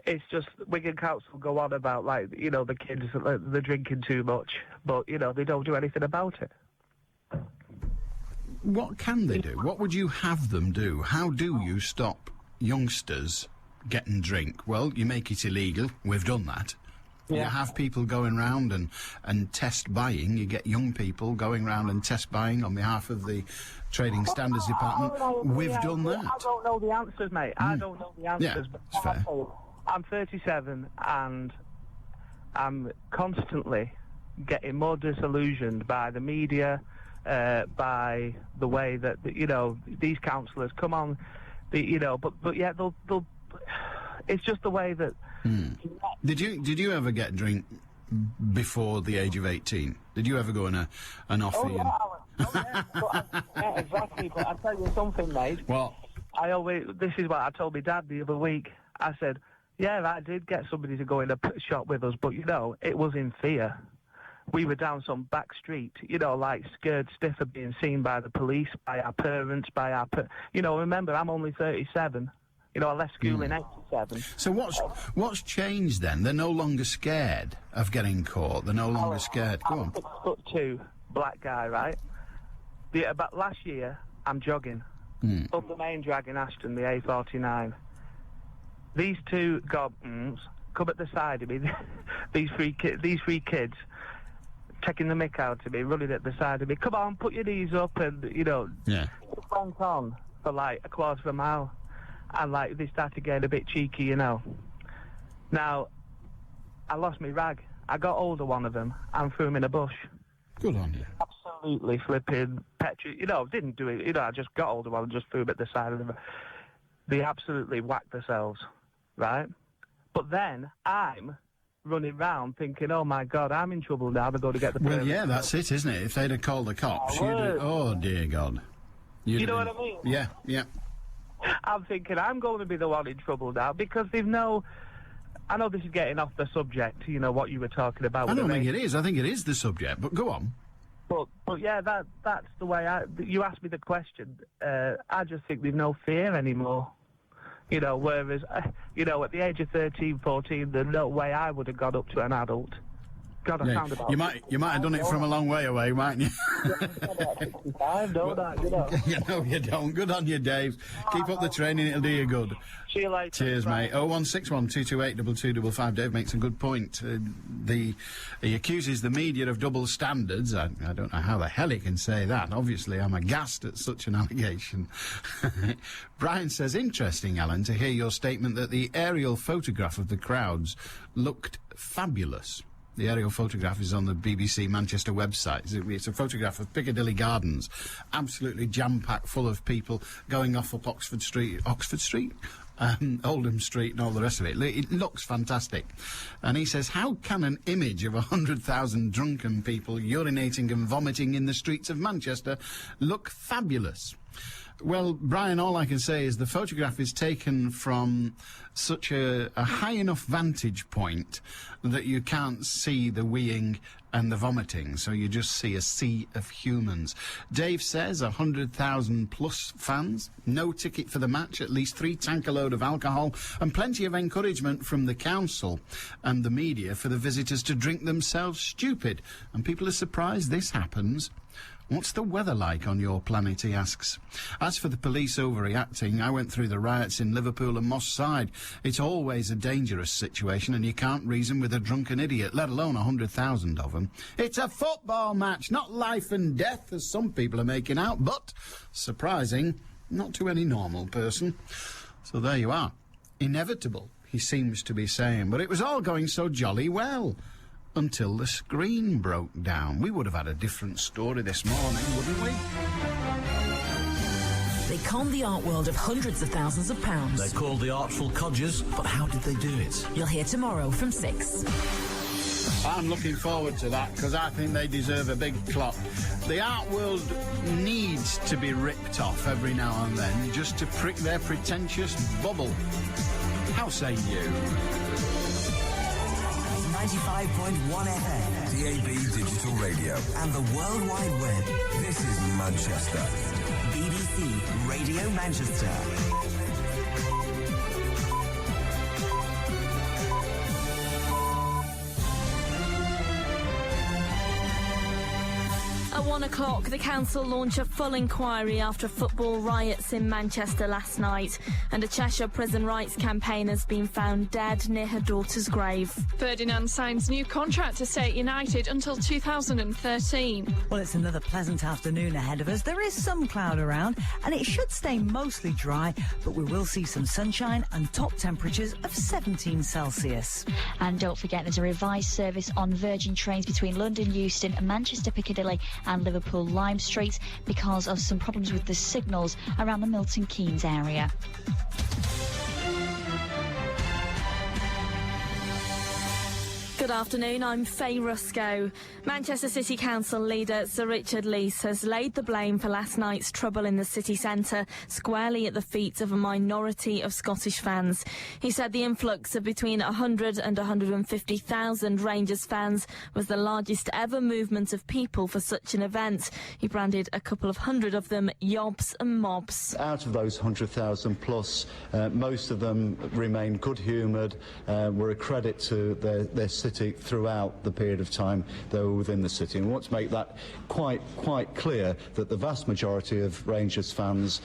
It's just Wigan Council go on about, like, you know, the kids, they're drinking too much, but, you know, they don't do anything about it. What can they do? What would you have them do? How do you stop youngsters getting drink? Well, you make it illegal. We've done that. Yeah. You have people going round and test buying. You get young people going round and test buying on behalf of the Trading Standards Department. We've done that. I don't know the answers, mate. I don't know the answers. Yeah, it's fair. I'm 37 and I'm constantly getting more disillusioned by the media, by the way that, you know, these councillors come on, but yeah, they'll it's just the way that... Did you ever get drink before the age of 18? Did you ever go on an offie? Yeah, exactly, but I'll tell you something, mate. What? This is what I told my dad the other week. I said, yeah, I did get somebody to go in a shop with us, but, you know, it was in fear. We were down some back street, you know, like scared stiff of being seen by the police, by our parents, you know, remember, I'm only 37. You know, I left school in 87. So what's changed then? They're no longer scared of getting caught. They're no longer scared. Go on. 6'2", black guy, right? About last year, I'm jogging up the main drag in Ashton, the A49. These 2 goblins come at the side of me. these three kids taking the mick out of me, running at the side of me. Come on, put your knees up, and, you know, it went on for like a quarter of a mile. And, like, they started getting a bit cheeky, you know. Now, I lost my rag. I got hold of one of them and threw him in a bush. Good on you. Absolutely flipping you know, didn't do it. You know, I just got hold of one and just threw him at the side of them. They absolutely whacked themselves, right? But then I'm running round thinking, oh, my God, I'm in trouble now. They're going to get the Well, yeah, that's it, isn't it? If they'd have called the cops, oh, dear God. You know what I mean? Yeah, yeah. I'm thinking I'm going to be the one in trouble now because I know this is getting off the subject, you know, what you were talking about. I don't think it is. I think it is the subject, but go on. But yeah, that's the way you asked me the question. I just think there's no fear anymore. You know, whereas, you know, at the age of 13, 14, there's no way I would have gone up to an adult. God, I sound about you might have done it from a long way away, mightn't you? I know that, you know. You know you don't. Good on you, Dave. Keep up the training, it'll do you good. See you later. Cheers, mate. 0161228 2255. Dave makes a good point. He accuses the media of double standards. I don't know how the hell he can say that. Obviously, I'm aghast at such an allegation. Brian says, interesting, Alan, to hear your statement that the aerial photograph of the crowds looked fabulous. The aerial photograph is on the BBC Manchester website. It's a photograph of Piccadilly Gardens, absolutely jam-packed full of people going off up Oxford Street, Oldham Street and all the rest of it. It looks fantastic. And he says, how can an image of 100,000 drunken people urinating and vomiting in the streets of Manchester look fabulous? Well, Brian, all I can say is the photograph is taken from such a high enough vantage point that you can't see the weeing and the vomiting, so you just see a sea of humans. Dave says 100,000 plus fans, no ticket for the match, at least 3 tanker load of alcohol, and plenty of encouragement from the council and the media for the visitors to drink themselves stupid. And people are surprised this happens. What's the weather like on your planet, he asks. As for the police overreacting, I went through the riots in Liverpool and Moss Side. It's always a dangerous situation and you can't reason with a drunken idiot, let alone 100,000 of them. It's a football match, not life and death, as some people are making out, but, surprising, not to any normal person. So there you are. Inevitable, he seems to be saying, but it was all going so jolly well. Until the screen broke down. We would have had a different story this morning, wouldn't we? They conned the art world of hundreds of thousands of pounds. They're called the Artful Codgers, but how did they do it? You'll hear tomorrow from 6. I'm looking forward to that, because I think they deserve a big clock. The art world needs to be ripped off every now and then, just to prick their pretentious bubble. How say you? 95.1 FM. DAB Digital Radio. And the World Wide Web. This is Manchester. BBC Radio Manchester. At 1 o'clock, the council launch a full inquiry after football riots in Manchester last night, and a Cheshire prison rights campaigner has been found dead near her daughter's grave. Ferdinand signs new contract to stay at United until 2013. Well, it's another pleasant afternoon ahead of us. There is some cloud around, and it should stay mostly dry, but we will see some sunshine and top temperatures of 17 Celsius. And don't forget, there's a revised service on Virgin trains between London Euston, Manchester Piccadilly and Liverpool Lime Street because of some problems with the signals around the Milton Keynes area. Good afternoon, I'm Faye Rusco. Manchester City Council leader Sir Richard Leese has laid the blame for last night's trouble in the city centre squarely at the feet of a minority of Scottish fans. He said the influx of between 100 and 150,000 Rangers fans was the largest ever movement of people for such an event. He branded a couple of hundred of them yobs and mobs. Out of those 100,000 plus, most of them remained good-humoured, were a credit to their city throughout the period of time they were within the city. And we want to make that quite clear that the vast majority of Rangers fans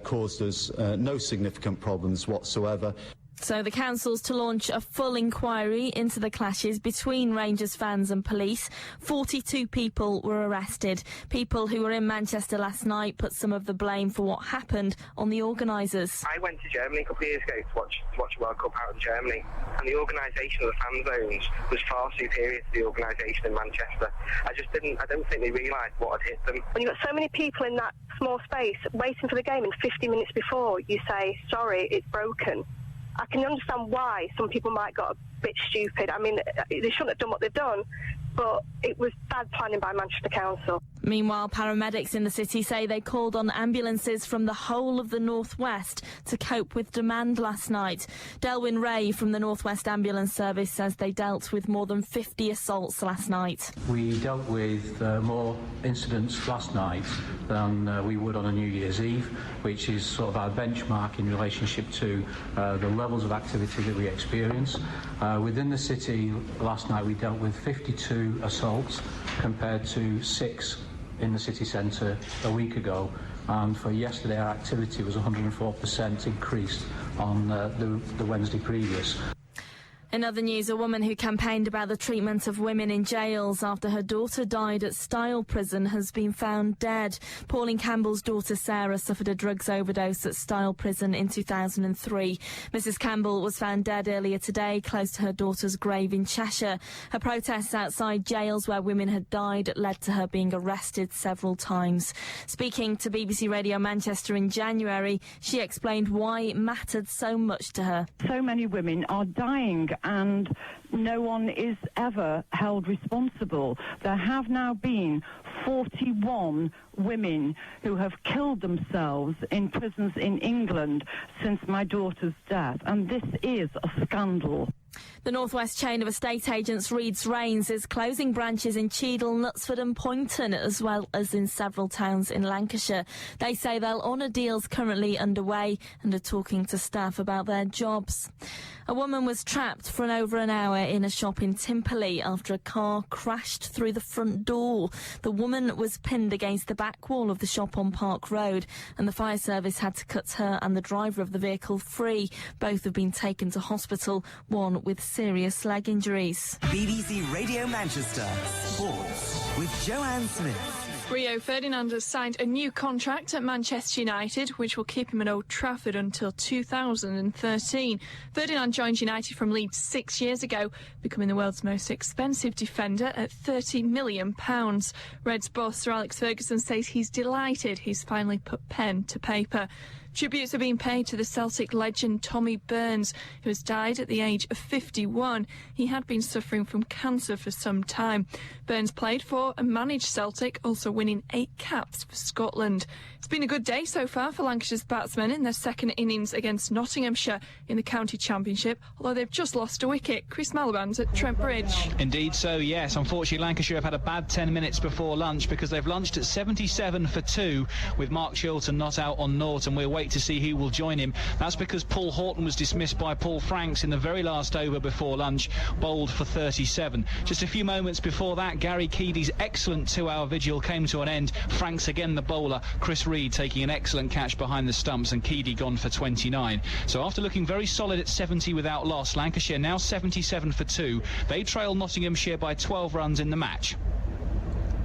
caused us no significant problems whatsoever. So the council's to launch a full inquiry into the clashes between Rangers fans and police. 42 people were arrested. People who were in Manchester last night put some of the blame for what happened on the organisers. I went to Germany a couple of years ago to watch a World Cup out in Germany, and the organisation of the fan zones was far superior to the organisation in Manchester. I don't think they realised what had hit them. When you've got so many people in that small space waiting for the game, and 50 minutes before you say, sorry, it's broken, I can understand why some people might got a bit stupid. I mean, they shouldn't have done what they've done, but it was bad planning by Manchester Council. Meanwhile, paramedics in the city say they called on ambulances from the whole of the northwest to cope with demand last night. Delwyn Ray from the Northwest Ambulance Service says they dealt with more than 50 assaults last night. We dealt with more incidents last night than we would on a New Year's Eve, which is sort of our benchmark in relationship to the levels of activity that we experience. Within the city last night we dealt with 52 assaults compared to 6 in the city centre a week ago, and for yesterday our activity was 104% increased on the Wednesday previous. In other news, a woman who campaigned about the treatment of women in jails after her daughter died at Style Prison has been found dead. Pauline Campbell's daughter Sarah suffered a drugs overdose at Style Prison in 2003. Mrs Campbell was found dead earlier today close to her daughter's grave in Cheshire. Her protests outside jails where women had died led to her being arrested several times. Speaking to BBC Radio Manchester in January, she explained why it mattered so much to her. So many women are dying and no one is ever held responsible. There have now been 41 women who have killed themselves in prisons in England since my daughter's death, and this is a scandal. The Northwest chain of estate agents Reeds Rains is closing branches in Cheadle, Knutsford and Poynton, as well as in several towns in Lancashire. They say they'll honour deals currently underway and are talking to staff about their jobs. A woman was trapped for over an hour in a shop in Timperley after a car crashed through the front door. The woman was pinned against the back wall of the shop on Park Road, and the fire service had to cut her and the driver of the vehicle free. Both have been taken to hospital, one with serious leg injuries. BBC Radio Manchester Sports with Joanne Smith. Rio Ferdinand has signed a new contract at Manchester United, which will keep him at Old Trafford until 2013. Ferdinand joined United from Leeds 6 years ago, becoming the world's most expensive defender at £30 million. Reds boss Sir Alex Ferguson says he's delighted he's finally put pen to paper. Tributes are being paid to the Celtic legend Tommy Burns, who has died at the age of 51. He had been suffering from cancer for some time. Burns played for and managed Celtic, also winning 8 caps for Scotland. It's been a good day so far for Lancashire's batsmen in their second innings against Nottinghamshire in the County Championship, although they've just lost a wicket. Chris Maliband's at Trent Bridge. Indeed so, yes. Unfortunately, Lancashire have had a bad 10 minutes before lunch because they've lunched at 77 for 2 with Mark Chilton not out on naught, and we'll wait to see who will join him. That's because Paul Horton was dismissed by Paul Franks in the very last over before lunch, bowled for 37. Just a few moments before that, Gary Keady's excellent 2-hour vigil came to an end. Franks again the bowler, Chris Reed taking an excellent catch behind the stumps, and Keady gone for 29. So after looking very solid at 70 without loss, Lancashire now 77 for 2. They trail Nottinghamshire by 12 runs in the match.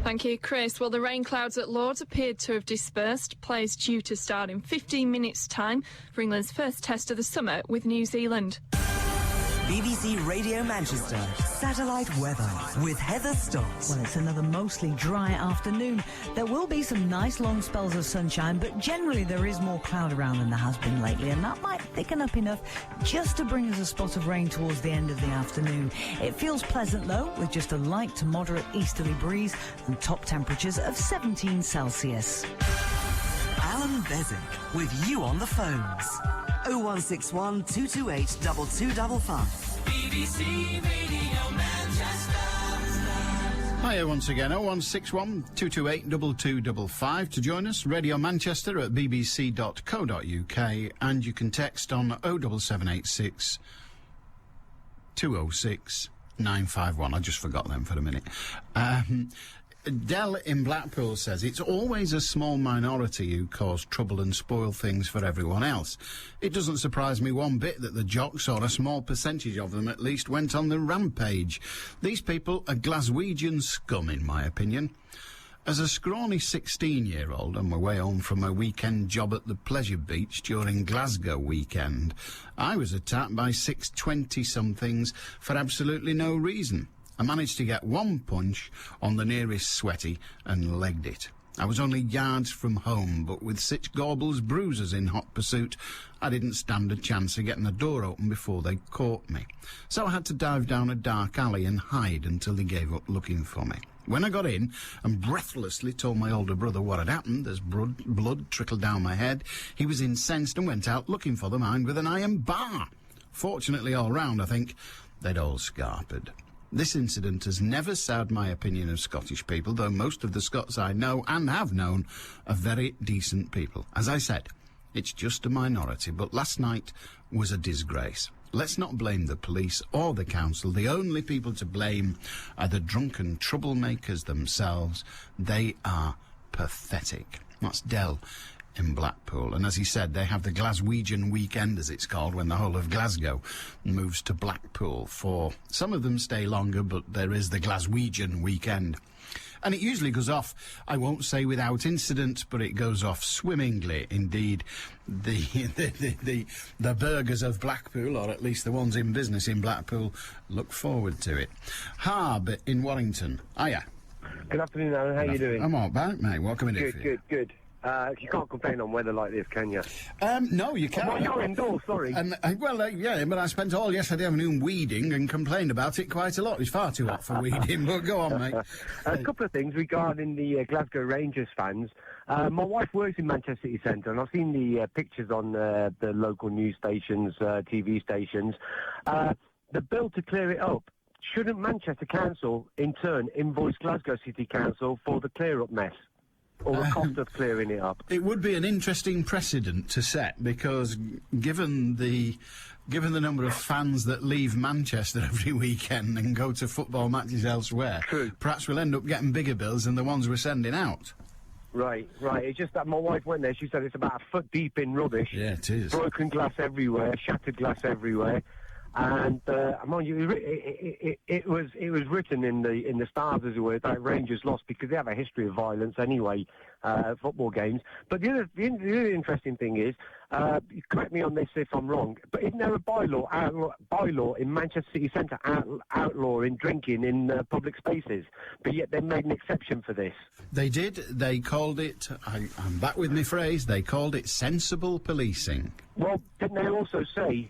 Thank you, Chris. Well, the rain clouds at Lords appeared to have dispersed. Play is due to start in 15 minutes' time for England's first test of the summer with New Zealand. BBC Radio Manchester, satellite weather with Heather Stotts. Well, it's another mostly dry afternoon. There will be some nice long spells of sunshine, but generally there is more cloud around than there has been lately, and that might thicken up enough just to bring us a spot of rain towards the end of the afternoon. It feels pleasant, though, with just a light to moderate easterly breeze and top temperatures of 17 Celsius. Allan Beswick with you on the phones. 0161 228 2255. BBC Radio Manchester. Hiya once again, 0161 228 2255 to join us, Radio Manchester at bbc.co.uk, and you can text on 07786 206 951. I just forgot them for a minute. Dell in Blackpool says, it's always a small minority who cause trouble and spoil things for everyone else. It doesn't surprise me one bit that the jocks, or a small percentage of them at least, went on the rampage. These people are Glaswegian scum, in my opinion. As a scrawny 16-year-old on my way home from a weekend job at the Pleasure Beach during Glasgow weekend, I was attacked by 6 20-somethings for absolutely no reason. I managed to get one punch on the nearest sweaty and legged it. I was only yards from home, but with such Gorbals bruises in hot pursuit, I didn't stand a chance of getting the door open before they caught me. So I had to dive down a dark alley and hide until they gave up looking for me. When I got in and breathlessly told my older brother what had happened, as blood trickled down my head, he was incensed and went out looking for the mine with an iron bar. Fortunately, all round, I think, they'd all scarpered. This incident has never soured my opinion of Scottish people, though most of the Scots I know and have known are very decent people. As I said, it's just a minority, but last night was a disgrace. Let's not blame the police or the council. The only people to blame are the drunken troublemakers themselves. They are pathetic. That's Dell in Blackpool, and as he said, they have the Glaswegian weekend, as it's called, when the whole of Glasgow moves to Blackpool. For some of them stay longer, but there is the Glaswegian weekend, and it usually goes off, I won't say without incident, but it goes off swimmingly. Indeed, the burghers of Blackpool, or at least the ones in business in Blackpool, look forward to it. Harb in Warrington. Hiya. Good afternoon, Alan. How are you doing? I'm all right, mate. What can we do for you? Good. You can't complain on weather like this, can you? No, you can't. Oh, you're indoors, sorry. And, yeah, but I spent all yesterday afternoon weeding and complained about it quite a lot. It's far too hot for weeding, but go on, mate. A couple of things regarding the Glasgow Rangers fans. My wife works in Manchester City Centre, and I've seen the pictures on the local news stations, TV stations. The bill to clear it up. Shouldn't Manchester Council, in turn, invoice Glasgow City Council for the clear-up mess? Or the cost of clearing it up? It would be an interesting precedent to set, because given the number of fans that leave Manchester every weekend and go to football matches elsewhere, perhaps we'll end up getting bigger bills than the ones we're sending out. Right. It's just that my wife went there. She said it's about a foot deep in rubbish. Yeah, it is. Broken glass everywhere, shattered glass everywhere. And mind you, it was written in the stars, as it were, that Rangers lost because they have a history of violence anyway, football games. But the other interesting thing is, correct me on this if I'm wrong, but isn't there a bylaw in Manchester City Centre outlawing drinking in public spaces? But yet they made an exception for this. They did. They called it, I'm back with my phrase, they called it sensible policing. Well, didn't they also say,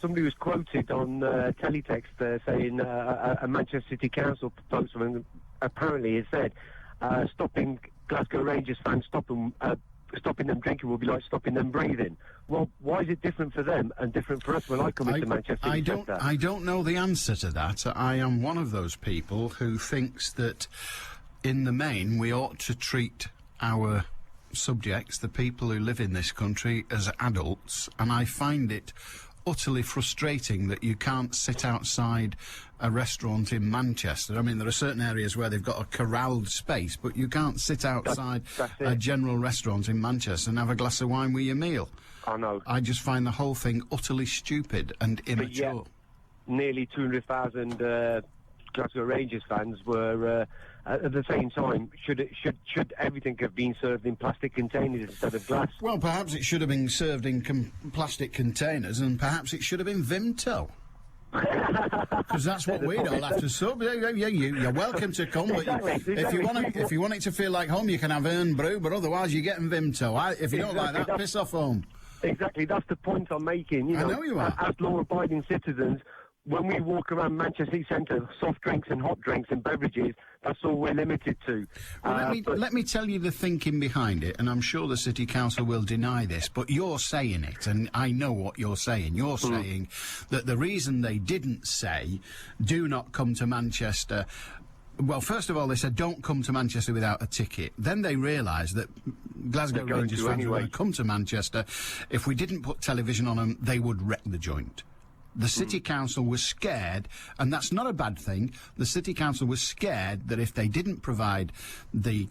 somebody was quoted on teletext saying a Manchester City Council spokesman apparently has said stopping Glasgow Rangers fans, stopping them drinking will be like stopping them breathing. Well, why is it different for them and different for us when I come into Manchester City Centre? I don't know the answer to that. I am one of those people who thinks that in the main we ought to treat our subjects, the people who live in this country, as adults, and I find it utterly frustrating that you can't sit outside a restaurant in Manchester. I mean, there are certain areas where they've got a corralled space, but you can't sit outside a general restaurant in Manchester and have a glass of wine with your meal. I know. I just find the whole thing utterly stupid and immature. But yet, nearly 200,000 Glasgow Rangers fans were at the same time. Should everything have been served in plastic containers instead of glass? Well, perhaps it should have been served in plastic containers, and perhaps it should have been Vimto. Because that's what we'd all have to sub. You're welcome to come, but if you want it to feel like home, you can have Earn Brew, but otherwise you're getting Vimto. If you don't like that, piss off home. Exactly, that's the point I'm making. I know you are. As law-abiding citizens, when we walk around Manchester City Centre, soft drinks and hot drinks and beverages, that's all we're limited to. Well, let me tell you the thinking behind it, and I'm sure the City Council will deny this, but you're saying it, and I know what you're saying. You're saying that the reason they didn't say, do not come to Manchester... Well, first of all, they said, don't come to Manchester without a ticket. Then they realised that Glasgow Rangers fans were going to come to Manchester. If we didn't put television on them, they would wreck the joint. The City Council was scared, and that's not a bad thing. The City Council was scared that if they didn't provide the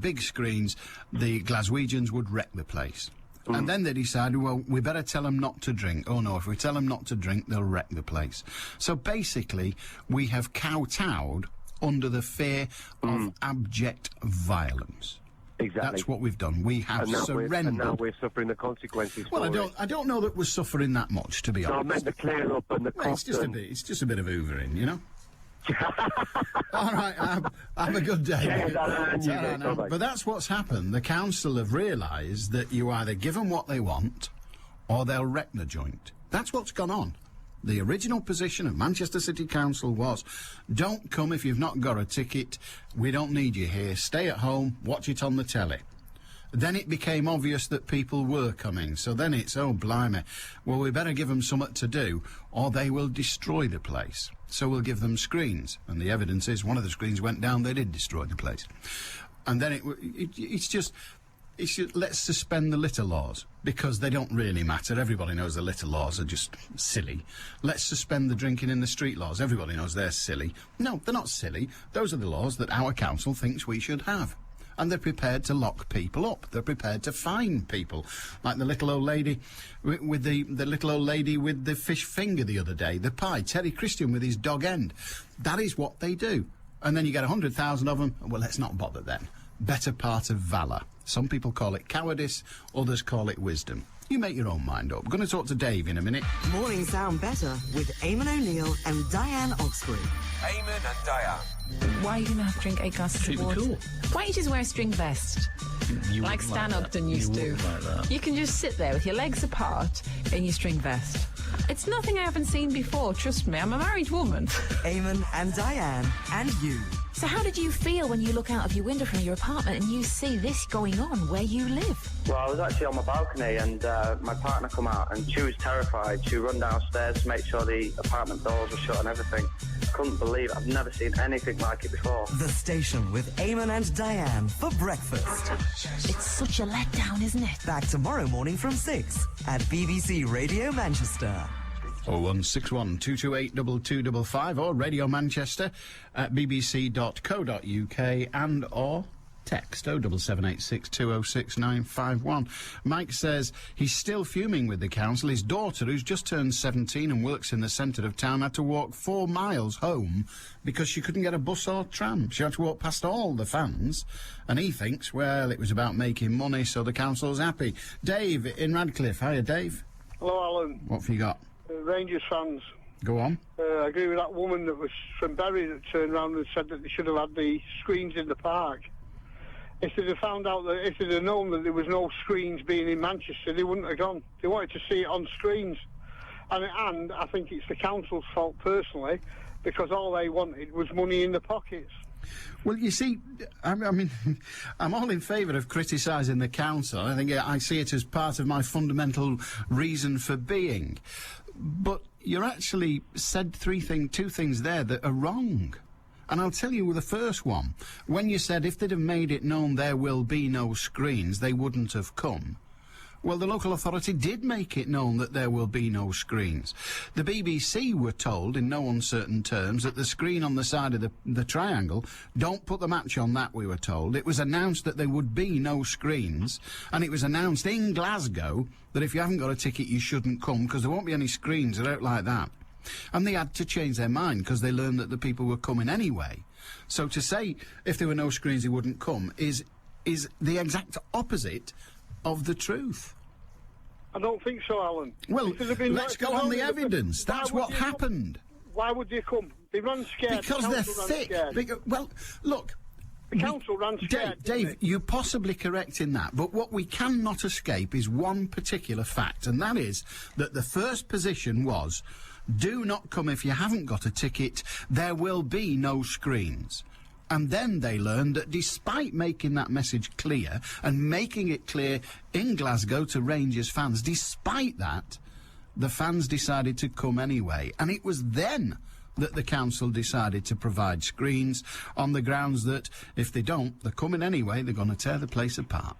big screens, the Glaswegians would wreck the place. And then they decided, well, we better tell them not to drink. Oh, no, if we tell them not to drink, they'll wreck the place. So basically, we have kowtowed under the fear of abject violence. Exactly. That's what we've done. We have surrendered. And now we're suffering the consequences. Well, I don't know that we're suffering that much, to be honest. No, I meant the clear up and the cost. It's just a bit of hoovering, you know. All right, have a good day. But that's what's happened. The council have realised that you either give them what they want, or they'll wreck the joint. That's what's gone on. The original position of Manchester City Council was, don't come if you've not got a ticket, we don't need you here, stay at home, watch it on the telly. Then it became obvious that people were coming, so then it's, oh, blimey, well, we better give them something to do, or they will destroy the place. So we'll give them screens, and the evidence is one of the screens went down, they did destroy the place. And then it's just, let's suspend the litter laws, because they don't really matter. Everybody knows the litter laws are just silly. Let's suspend the drinking in the street laws. Everybody knows they're silly. No, they're not silly. Those are the laws that our council thinks we should have. And they're prepared to lock people up. They're prepared to fine people. Like the little old lady with the little old lady with the fish finger the other day, the pie, Terry Christian with his dog end. That is what they do. And then you get 100,000 of them. Well, let's not bother then. Better part of valour. Some people call it cowardice, others call it wisdom. You make your own mind up. We're going to talk to Dave in a minute. Mornings sound better with Eamon O'Neill and Diane Oxford. Eamon and Diane. Why are you going to have to drink 8 glasses of water? Cool. Why don't you just wear a string vest? Like Stan Ogden used to. You can just sit there with your legs apart in your string vest. It's nothing I haven't seen before, trust me. I'm a married woman. Eamon and Diane and you. So how did you feel when you look out of your window from your apartment and you see this going on where you live? Well, I was actually on my balcony and my partner come out and she was terrified. She run downstairs to make sure the apartment doors were shut and everything. Couldn't believe it. I've never seen anything like it before. The Station with Eamon and Diane for breakfast. It's such a letdown, isn't it? Back tomorrow morning from 6 at BBC Radio Manchester. 0161 228 2255 or Radio Manchester at bbc.co.uk and or Text 07786 206 951. Mike says he's still fuming with the council. His daughter, who's just turned 17 and works in the centre of town, had to walk 4 miles home because she couldn't get a bus or tram. She had to walk past all the fans, and he thinks, well, it was about making money, so the council's happy. Dave in Radcliffe. Hiya, Dave. Hello, Alan. What have you got? Rangers fans. Go on. I agree with that woman that was from Bury that turned around and said that they should have had the screens in the park. If they'd have found out that, if they'd have known that there was no screens being in Manchester, they wouldn't have gone. They wanted to see it on screens. And I think it's the council's fault personally, because all they wanted was money in the pockets. Well, you see, I mean, I'm all in favour of criticising the council. I think I see it as part of my fundamental reason for being. But you actually said two things there that are wrong. And I'll tell you the first one. When you said if they'd have made it known there will be no screens, they wouldn't have come. Well, the local authority did make it known that there will be no screens. The BBC were told, in no uncertain terms, that the screen on the side of the triangle, don't put the match on that, we were told. It was announced that there would be no screens, and it was announced in Glasgow that if you haven't got a ticket, you shouldn't come, because there won't be any screens or out like that. And they had to change their mind, because they learned that the people were coming anyway. So to say, if there were no screens, they wouldn't come, is the exact opposite of the truth. I don't think so, Alan. Well, let's go on the evidence. That's what happened. Why would they come? They ran scared. Because they're thick. Well, look. The council ran scared. Dave, you're possibly correct in that, but what we cannot escape is one particular fact, and that is that the first position was, do not come if you haven't got a ticket, there will be no screens. And then they learned that despite making that message clear and making it clear in Glasgow to Rangers fans, despite that, the fans decided to come anyway. And it was then that the council decided to provide screens on the grounds that if they don't, they're coming anyway, they're going to tear the place apart.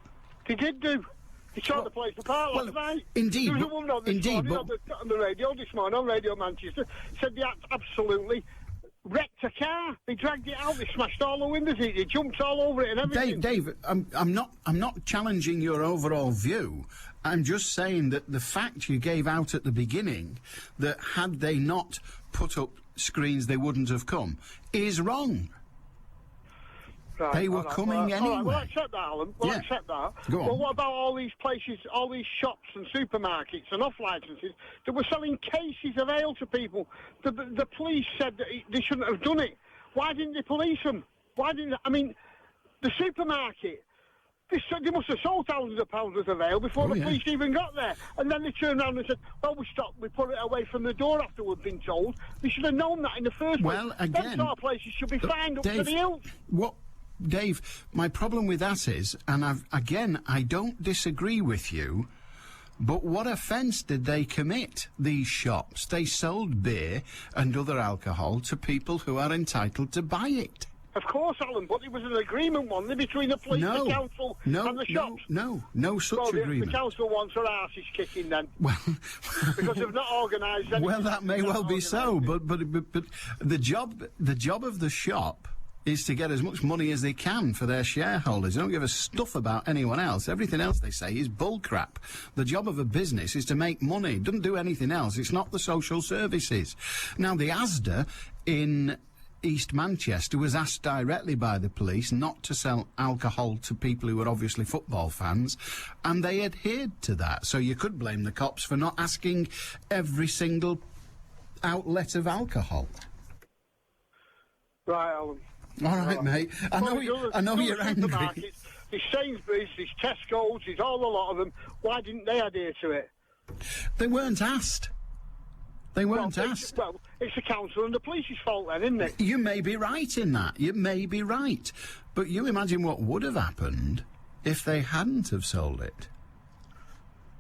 They did do. They tore the place apart last night. Indeed. There was a woman on the radio this morning, on Radio Manchester, said they absolutely wrecked a car. They dragged it out. They smashed all the windows. They jumped all over it and everything. Dave, I'm not challenging your overall view. I'm just saying that the fact you gave out at the beginning, that had they not put up screens, they wouldn't have come, is wrong. Right, they were coming anyway. All right, we'll accept that, Alan. We'll accept that. Go on. But what about all these places, all these shops and supermarkets and off-licences that were selling cases of ale to people? The police said that they shouldn't have done it. Why didn't they police them? The supermarket, they must have sold thousands of pounds worth of ale before the police even got there. And then they turned around and said, well, we put it away from the door after we'd been told. They should have known that in the first place. Well, again, them sort of places should be fined up to the hilt. Dave, my problem with that is, and I don't disagree with you, but what offence did they commit, these shops? They sold beer and other alcohol to people who are entitled to buy it. Of course, Alan, but it was an agreement, wasn't it, between the police, the council and the shops? No such agreement. The council wants their arses kicking then. Well, because they've not organised anything. Well, that may well be so, but the job of the shop is to get as much money as they can for their shareholders. They don't give a stuff about anyone else. Everything else they say is bullcrap. The job of a business is to make money. It doesn't do anything else. It's not the social services. Now, the Asda in East Manchester was asked directly by the police not to sell alcohol to people who were obviously football fans, and they adhered to that. So you could blame the cops for not asking every single outlet of alcohol. Right, Alan. All right, mate. I know you're angry. There's Sainsbury's, there's Tesco's, there's all a lot of them. Why didn't they adhere to it? They weren't asked. They weren't asked. Well, it's the council and the police's fault then, isn't it? You may be right in that. You may be right. But you imagine what would have happened if they hadn't have sold it.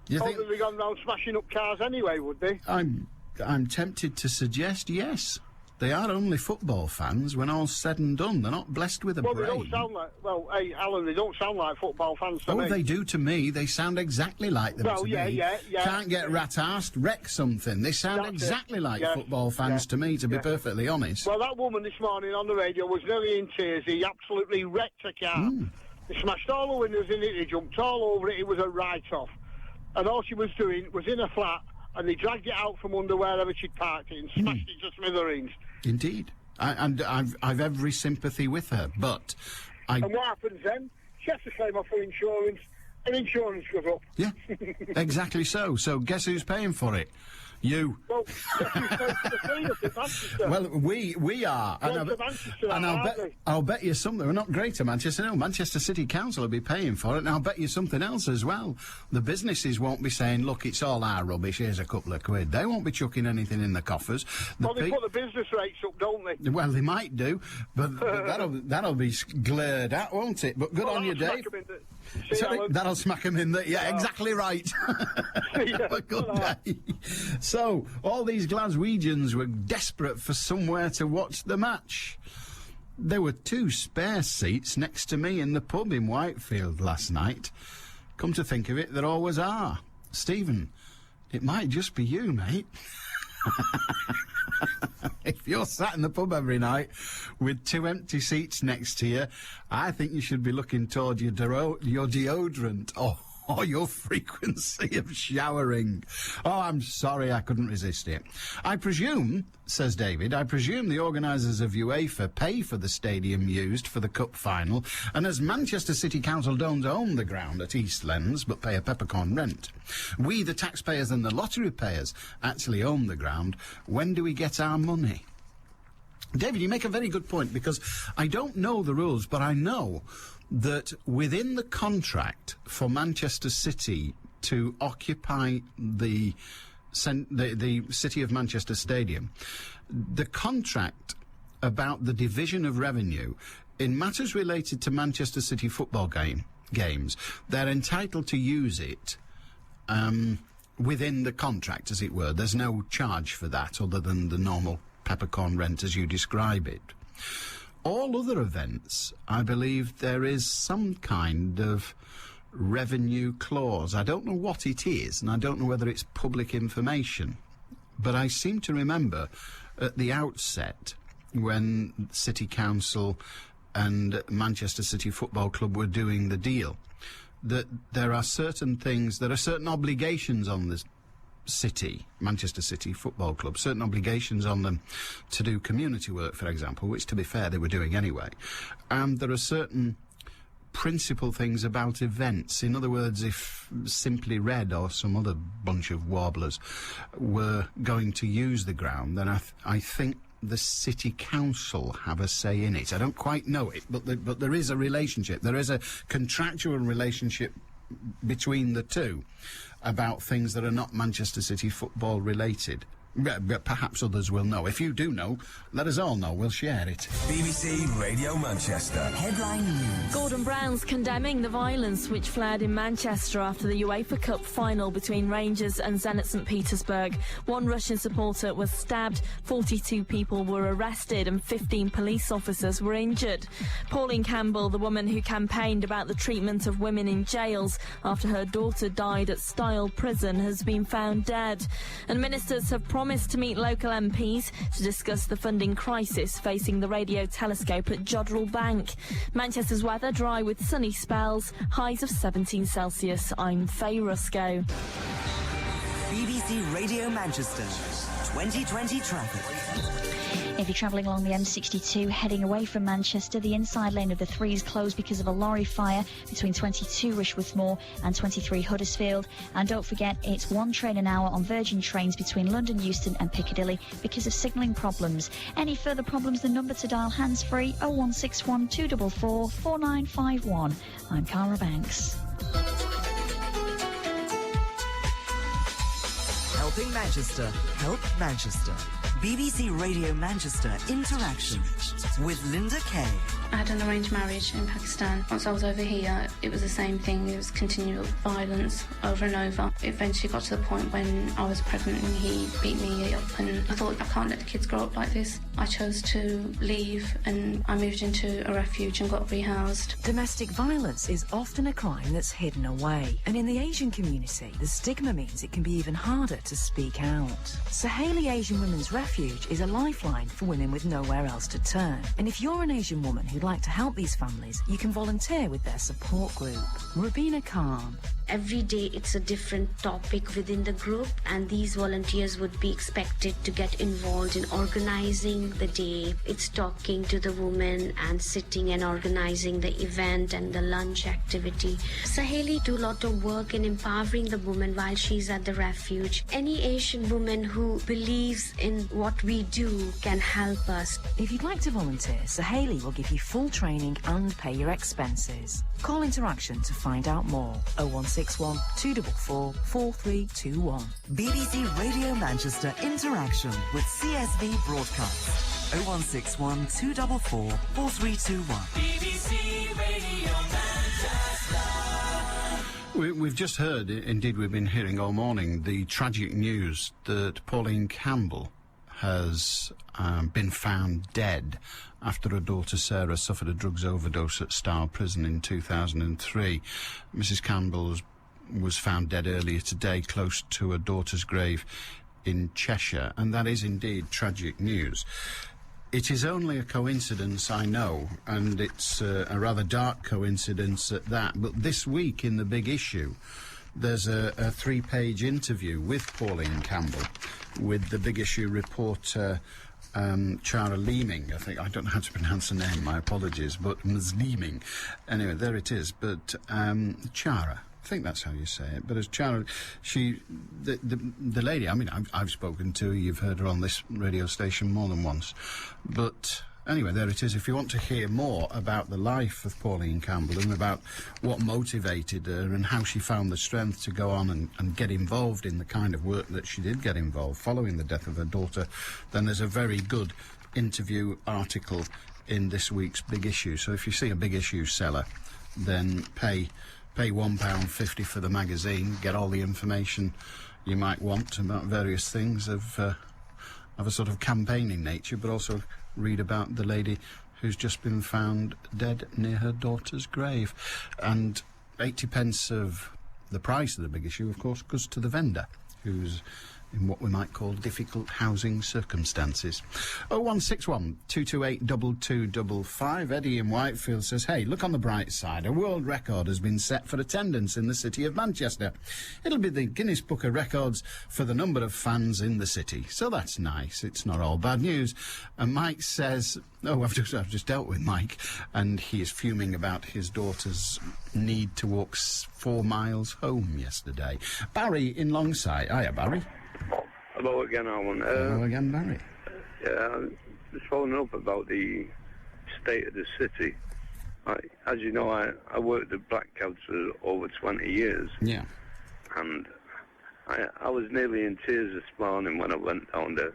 They'd have gone round smashing up cars anyway, would they? I'm tempted to suggest yes. They are only football fans when all's said and done. They're not blessed with a brain. They don't sound like... Well, hey, Alan, they don't sound like football fans to me. Oh, they do to me. They sound exactly like them to me. Yeah. Can't get rat-arsed, wreck something. They sound exactly like football fans to me, to be perfectly honest. Well, that woman this morning on the radio was nearly in tears. He absolutely wrecked a car. They smashed all the windows in it, they jumped all over it, it was a write-off. And all she was doing was in a flat, and they dragged it out from under wherever she'd parked it and smashed it to smithereens. Indeed. I've every sympathy with her, but And what happens then? She has to claim off her insurance, and insurance goes up. Yeah, exactly so. So guess who's paying for it? You. Well, guess who's paying for the clean-up in Manchester? Well, we are. I'll bet you something. We're not Greater Manchester, no. Manchester City Council will be paying for it, and I'll bet you something else as well. The businesses won't be saying, look, it's all our rubbish, here's a couple of quid. They won't be chucking anything in the coffers. Well, they put the business rates up, don't they? Well, they might do, but that'll be glared at, won't it? But good on you, Dave. That'll smack them in the... Yeah, exactly right. Have a good day. So, all these Glaswegians were desperate for somewhere to watch the match. There were 2 spare seats next to me in the pub in Whitefield last night. Come to think of it, there always are. Stephen, it might just be you, mate. If you're sat in the pub every night with 2 empty seats next to you, I think you should be looking toward your deodorant or your frequency of showering. Oh, I'm sorry, I couldn't resist it. I presume, says David, I presume the organisers of UEFA pay for the stadium used for the cup final, and as Manchester City Council don't own the ground at East Lens, but pay a peppercorn rent, we, the taxpayers and the lottery payers, actually own the ground. When do we get our money? David, you make a very good point, because I don't know the rules, but I know that within the contract for Manchester City to occupy the City of Manchester Stadium, the contract about the division of revenue in matters related to Manchester City football games, they're entitled to use it within the contract, as it were. There's no charge for that other than the normal peppercorn rent as you describe it. All other events, I believe there is some kind of revenue clause. I don't know what it is, and I don't know whether it's public information. But I seem to remember at the outset, when City Council and Manchester City Football Club were doing the deal, that there are certain things, there are certain obligations on the City, Manchester City Football Club, certain obligations on them to do community work, for example, which, to be fair, they were doing anyway. And there are certain principal things about events. In other words, if Simply Red or some other bunch of warblers were going to use the ground, then I think the City Council have a say in it. I don't quite know it, but there is a relationship. There is a contractual relationship between the two about things that are not Manchester City football related. But perhaps others will know. If you do know, let us all know. We'll share it. BBC Radio Manchester. Headline News. Gordon Brown's condemning the violence which flared in Manchester after the UEFA Cup final between Rangers and Zenit St Petersburg. One Russian supporter was stabbed, 42 people were arrested and 15 police officers were injured. Pauline Campbell, the woman who campaigned about the treatment of women in jails after her daughter died at Style Prison, has been found dead. And ministers have promised to meet local MPs to discuss the funding crisis facing the radio telescope at Jodrell Bank. Manchester's weather dry with sunny spells, highs of 17 Celsius. I'm Faye Rusco. BBC Radio Manchester 2020 traffic. If you're travelling along the M62 heading away from Manchester, the inside lane of the 3 is closed because of a lorry fire between 22 Rushworth Moor and 23 Huddersfield. And don't forget, it's 1 train an hour on Virgin trains between London Euston and Piccadilly because of signalling problems. Any further problems, the number to dial hands-free 0161 244 4951. I'm Cara Banks. Helping Manchester, help Manchester. BBC Radio Manchester Interaction with Linda Kay. I had an arranged marriage in Pakistan. Once I was over here, it was the same thing. It was continual violence over and over. It eventually got to the point when I was pregnant and he beat me up, and I thought, I can't let the kids grow up like this. I chose to leave and I moved into a refuge and got rehoused. Domestic violence is often a crime that's hidden away. And in the Asian community, the stigma means it can be even harder to speak out. Saheli Asian Women's Refuge is a lifeline for women with nowhere else to turn. And if you're an Asian woman who'd you'd like to help these families, you can volunteer with their support group. Rubina Khan. Every day it's a different topic within the group, and these volunteers would be expected to get involved in organizing the day. It's talking to the women and sitting and organizing the event and the lunch activity. Saheli do a lot of work in empowering the woman while she's at the refuge. Any Asian woman who believes in what we do can help us. If you'd like to volunteer, Saheli will give you full training and pay your expenses. Call Interaction to find out more. 0161 244 4321. BBC Radio Manchester Interaction with CSV Broadcast. 0161 244 4321. BBC Radio Manchester. We've just heard, indeed we've been hearing all morning, the tragic news that Pauline Campbell has been found dead after her daughter Sarah suffered a drugs overdose at Style Prison in 2003. Mrs Campbell was found dead earlier today close to her daughter's grave in Cheshire, and that is indeed tragic news. It is only a coincidence, I know, and it's a rather dark coincidence at that, but this week in The Big Issue there's a 3-page interview with Pauline Campbell with the Big Issue reporter Chara Leeming. I don't know how to pronounce her name, my apologies, but Ms. Leeming. Anyway, there it is. But Chara, I think that's how you say it. But as Chara, the lady, I mean, I've spoken to her, you've heard her on this radio station more than once. But anyway, there it is. If you want to hear more about the life of Pauline Campbell and about what motivated her and how she found the strength to go on and get involved in the kind of work that she did get involved following the death of her daughter, then there's a very good interview article in this week's Big Issue. So if you see a Big Issue seller, then pay £1.50 for the magazine, get all the information you might want about various things of a sort of campaigning nature, but also read about the lady who's just been found dead near her daughter's grave. And 80p of the price of the Big Issue, of course, goes to the vendor, who's in what we might call difficult housing circumstances. 0161 228 2255. Eddie in Whitefield says, hey, look on the bright side. A world record has been set for attendance in the city of Manchester. It'll be the Guinness Book of Records for the number of fans in the city. So that's nice. It's not all bad news. And Mike says, I've just dealt with Mike, and he is fuming about his daughter's need to walk 4 miles home yesterday. Barry in Longside. Hiya, Barry. Hello again, Alan. Hello again, Barry. Yeah, I'm just phoning up about the state of the city. As you know, I worked at Black Cabs for over 20 years. Yeah. And I was nearly in tears this morning when I went down there.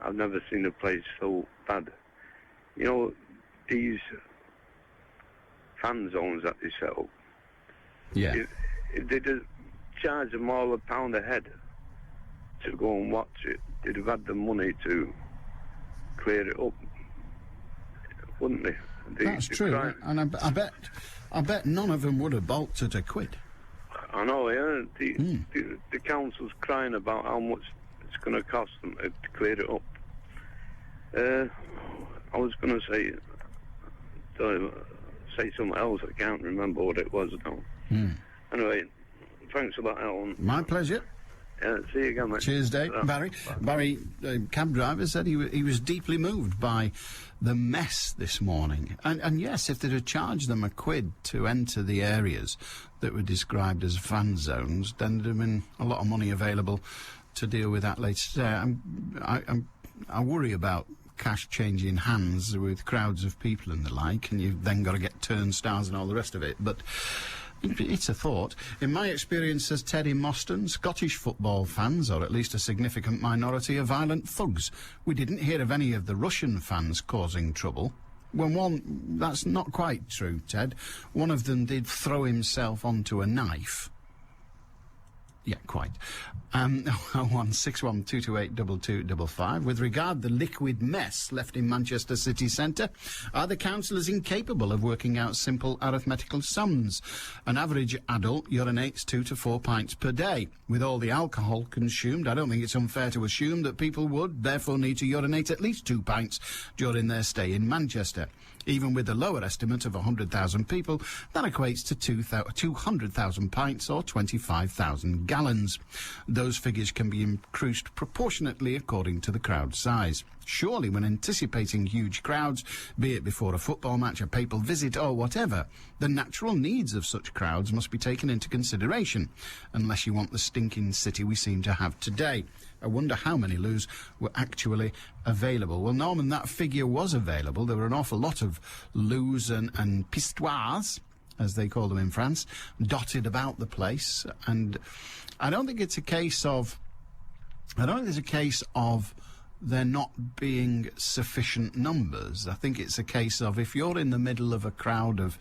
I've never seen a place so bad. You know, these fan zones that they set up. Yeah. If they just charge them all £1 a head to go and watch it, they'd have had the money to clear it up, wouldn't they? That's true, and I bet none of them would have balked at £1. I know, yeah. The council's crying about how much it's going to cost them to clear it up. I was going to say something else. I can't remember what it was now. Anyway, thanks for that, Alan. My pleasure. Yeah, see you again, mate. Cheers, Dave. Barry, cab driver, said he was deeply moved by the mess this morning. And yes, if they'd have charged them £1 to enter the areas that were described as fan zones, then there'd have been a lot of money available to deal with that later today. I worry about cash changing hands with crowds of people and the like, and you've then got to get turnstiles and all the rest of it. But it's a thought. In my experience, says Ted in Moston, Scottish football fans, or at least a significant minority, are violent thugs. We didn't hear of any of the Russian fans causing trouble. That's not quite true, Ted. One of them did throw himself onto a knife. Yeah, quite. 01612282255. With regard the liquid mess left in Manchester city centre, are the councillors incapable of working out simple arithmetical sums? An average adult urinates 2 to 4 pints per day. With all the alcohol consumed, I don't think it's unfair to assume that people would therefore need to urinate at least 2 pints during their stay in Manchester. Even with the lower estimate of 100,000 people, that equates to 200,000 pints or 25,000 gallons. Those figures can be increased proportionately according to the crowd size. Surely, when anticipating huge crowds, be it before a football match, a papal visit or whatever, the natural needs of such crowds must be taken into consideration, unless you want the stinking city we seem to have today. I wonder how many loos were actually available. Well, Norman, that figure was available. There were an awful lot of loos and pistoires, as they call them in France, dotted about the place. And I don't think it's a case of... I don't think there's a case of there not being sufficient numbers. I think it's a case of if you're in the middle of a crowd of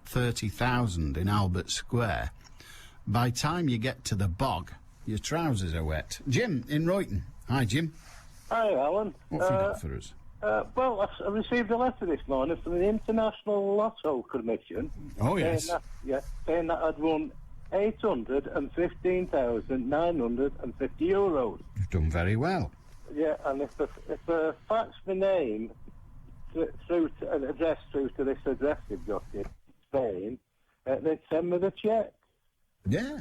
30,000 in Albert Square, by the time you get to the bog, your trousers are wet. Jim in Royton. Hi, Jim. Hi, Alan. What have you got for us? Well, I received a letter this morning from the International Lotto Commission. Oh, yes. Saying that I'd won €815,950. You've done very well. Yeah, and if I fax my name through to an address through to this address you've got in Spain, they'd send me the cheque. Yeah,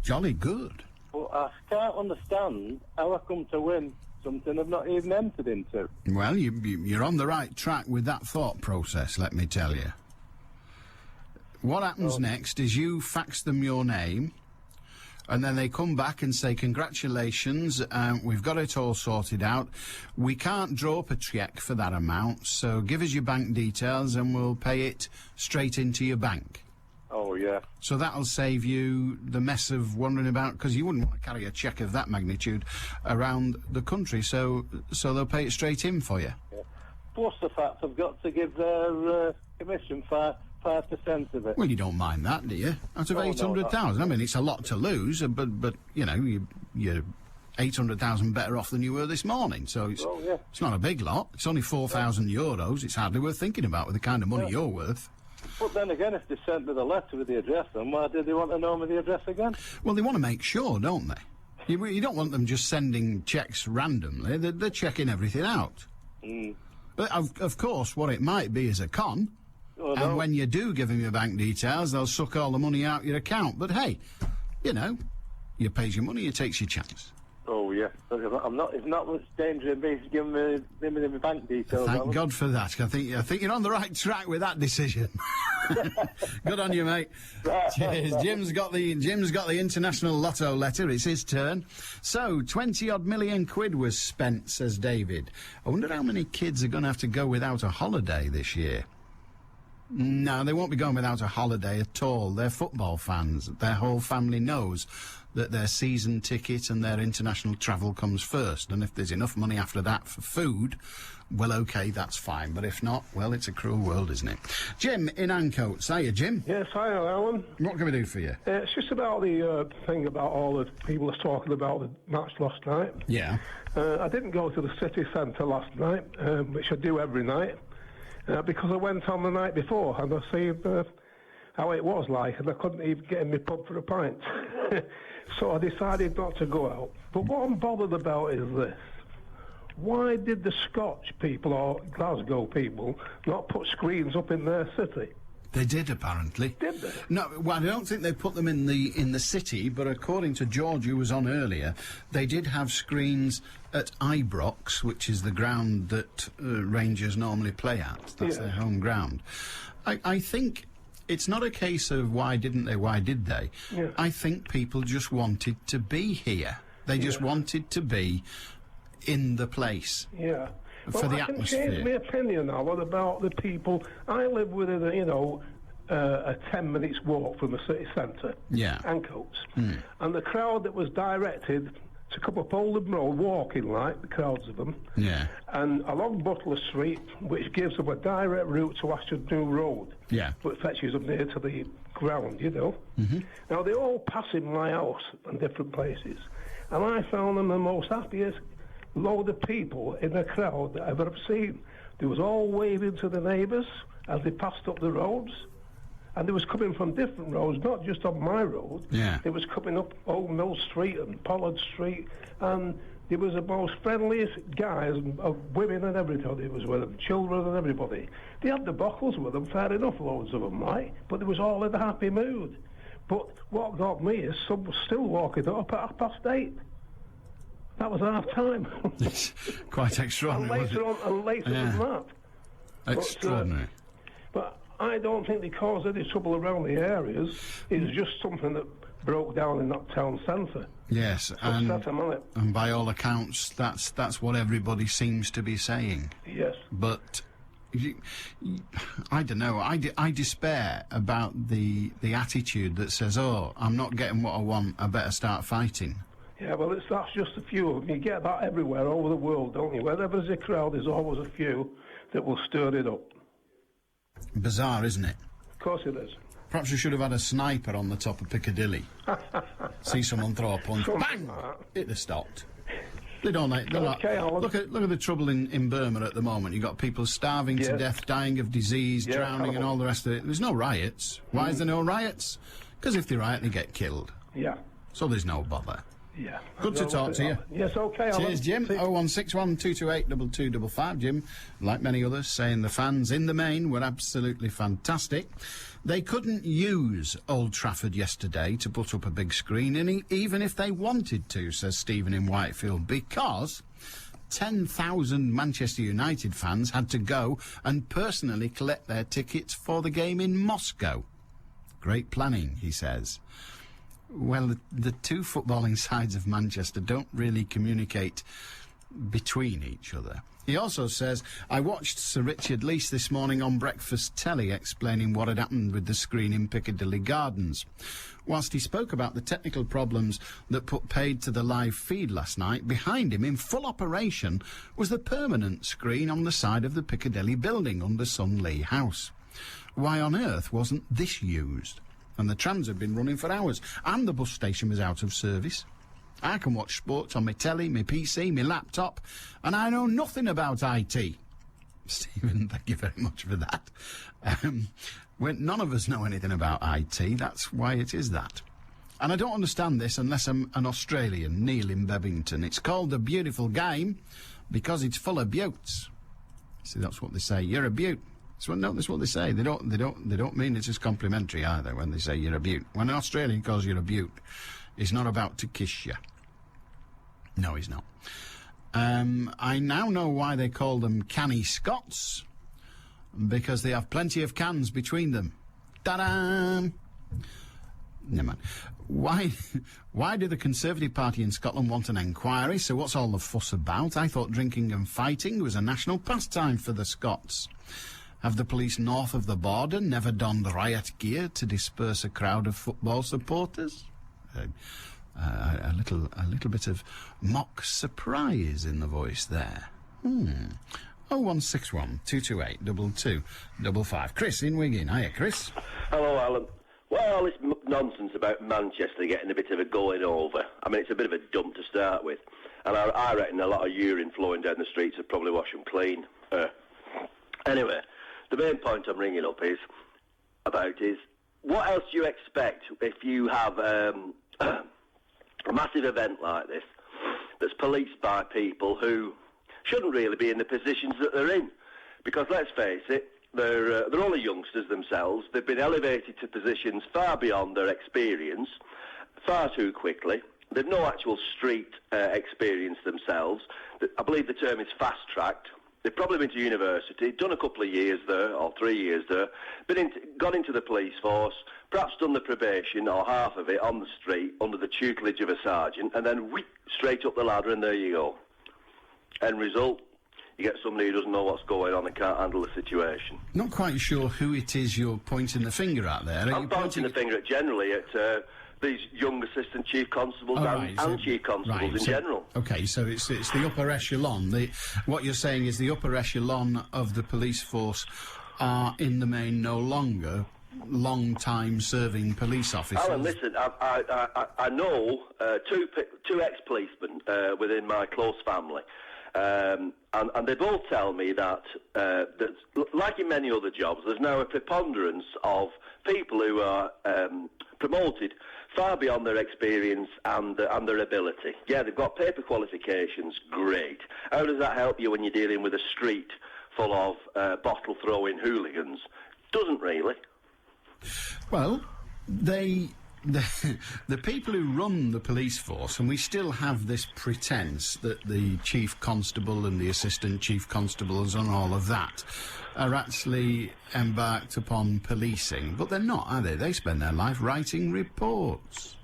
jolly good. But I can't understand how I come to win something I've not even entered into. Well, you're on the right track with that thought process, let me tell you. What happens next is you fax them your name, and then they come back and say, congratulations, we've got it all sorted out. We can't draw up a cheque for that amount, so give us your bank details and we'll pay it straight into your bank. Oh, yeah. So that'll save you the mess of wandering about, because you wouldn't want to carry a cheque of that magnitude around the country, so they'll pay it straight in for you. Yeah. Plus the fact I've got to give their commission 5% of it. Well, you don't mind that, do you? Out of 800,000. I mean, it's a lot to lose, but you know, you're 800,000 better off than you were this morning, so it's not a big lot. It's only €4,000. It's hardly worth thinking about with the kind of money you're worth. But then again, if they sent me the letter with the address on, why did they want to know me the address again? Well, they want to make sure, don't they? You don't want them just sending cheques randomly. They're checking everything out. Mm. But of course, what it might be is a con. Oh, no. And when you do give them your bank details, they'll suck all the money out your account. But hey, you know, you pays your money, you takes your chance. Oh, yeah. It's not much danger in me giving me my bank details. Thank God for that. I think you're on the right track with that decision. Good on you, mate. Cheers. Jim's got the International Lotto letter. It's his turn. So, 20-odd million quid was spent, says David. I wonder how many kids are going to have to go without a holiday this year. No, they won't be going without a holiday at all. They're football fans. Their whole family knows that their season ticket and their international travel comes first. And if there's enough money after that for food, well, OK, that's fine. But if not, well, it's a cruel world, isn't it? Jim in Ancoats. Hiya, Jim. Yes, hi, Alan. What can we do for you? It's just about the thing about all the people that's talking about the match last night. Yeah. I didn't go to the city centre last night, which I do every night, because I went on the night before and I seen how it was like, and I couldn't even get in my pub for a pint. So I decided not to go out. But what I'm bothered about is this. Why did the Scotch people or Glasgow people not put screens up in their city? They did, apparently. Did they? No, well, I don't think they put them in the city, but according to George, who was on earlier, they did have screens at Ibrox, which is the ground that Rangers normally play at. That's their home ground. I think it's not a case of why didn't they, why did they. Yeah. I think people just wanted to be here. They just wanted to be in the place. Yeah. For the atmosphere. I can change my opinion now about the people. I live within a 10 minutes walk from the city centre. Yeah. Ancoats. And the crowd that was directed to come up Oldham Road, walking like, the crowds of them, Yeah. and along Butler Street, which gives them a direct route to Ashford New Road. Yeah. But fetches them near to the ground, you know. Mm-hmm. Now, they all pass in my house and different places, and I found them the most happiest load of people in the crowd that I've ever seen. They was all waving to the neighbours as they passed up the roads, and they was coming from different roads, not just on my road. Yeah. They was coming up Old Mill Street and Pollard Street, and there was the most friendliest guys, and women and everybody was with them, children and everybody. They had the bottles with them, fair enough, loads of them, right? But they was all in a happy mood. But what got me is some was still walking up at 8:30. That was half time. It's quite extraordinary. And later than that. Extraordinary. But I don't think they caused any trouble around the areas. It's just something that broke down in that town centre. Yes, Upset them on it. and by all accounts, that's what everybody seems to be saying. Yes. But I don't know. I despair about the attitude that says, "Oh, I'm not getting what I want. I better start fighting." Yeah, well, that's just a few of them. You get that everywhere over the world, don't you? Wherever there's a crowd, there's always a few that will stir it up. Bizarre, isn't it? Of course it is. Perhaps we should have had a sniper on the top of Piccadilly. See someone throw a punch, bang! It have stopped. They don't like. Look at the trouble in Burma at the moment. You've got people starving to death, dying of disease, drowning, and all the rest of it. There's no riots. Why is there no riots? Because if they riot, they get killed. Yeah. So there's no bother. Yeah. Good to talk to you. Yes, okay. Cheers, Jim. 0161 228 2255. Jim, like many others, saying the fans in the main were absolutely fantastic. They couldn't use Old Trafford yesterday to put up a big screen, even if they wanted to, says Stephen in Whitefield, because 10,000 Manchester United fans had to go and personally collect their tickets for the game in Moscow. Great planning, he says. Well, the two footballing sides of Manchester don't really communicate between each other. He also says, I watched Sir Richard Leese this morning on Breakfast Telly explaining what had happened with the screen in Piccadilly Gardens. Whilst he spoke about the technical problems that put paid to the live feed last night, behind him in full operation was the permanent screen on the side of the Piccadilly building under Sun Lee House. Why on earth wasn't this used? And the trams had been running for hours, and the bus station was out of service. I can watch sports on my telly, my PC, my laptop, and I know nothing about IT. Stephen, thank you very much for that. When none of us know anything about IT, that's why it is that. And I don't understand this unless I'm an Australian, Neil in Bebington. It's called a beautiful game because it's full of beauts. See, that's what they say. You're a beaut. No, that's what they say. They don't mean it's as complimentary either when they say you're a beaut. When an Australian calls you a beaut, he's not about to kiss you. No, he's not. I now know why they call them canny Scots, because they have plenty of cans between them. Ta-da! Never mind. Why do the Conservative Party in Scotland want an enquiry? So what's all the fuss about? I thought drinking and fighting was a national pastime for the Scots. Have the police north of the border never donned riot gear to disperse a crowd of football supporters? A little bit of mock surprise in the voice there. 0161 228 2255. Chris in Wigan. Hiya, Chris. Hello, Alan. Well, all this nonsense about Manchester getting a bit of a going over. I mean, it's a bit of a dump to start with. And I reckon a lot of urine flowing down the streets would probably wash them clean. Anyway, the main point I'm ringing up is what else do you expect if you have a massive event like this that's policed by people who shouldn't really be in the positions that they're in? Because let's face it, they're only youngsters themselves. They've been elevated to positions far beyond their experience, far too quickly. They've no actual street experience themselves. I believe the term is fast-tracked. They've probably been to university, done a couple of years there, or 3 years there, gone into the police force, perhaps done the probation, or half of it, on the street, under the tutelage of a sergeant, and then straight up the ladder, and there you go. End result, you get somebody who doesn't know what's going on and can't handle the situation. Not quite sure who it is you're pointing the finger at there. I'm pointing the finger generally at these young assistant chief constables and chief constables in general. Okay, so it's the upper echelon. What you're saying is the upper echelon of the police force are in the main no longer long-time serving police officers. Alan, listen, I know two ex-policemen within my close family, and they both tell me that, like in many other jobs, there's now a preponderance of people who are promoted far beyond their experience and their ability. Yeah, they've got paper qualifications, great. How does that help you when you're dealing with a street full of bottle-throwing hooligans? Doesn't really. Well, the people who run the police force, and we still have this pretence that the chief constable and the assistant chief constables and all of that are actually embarked upon policing, but they're not, are they? They spend their life writing reports.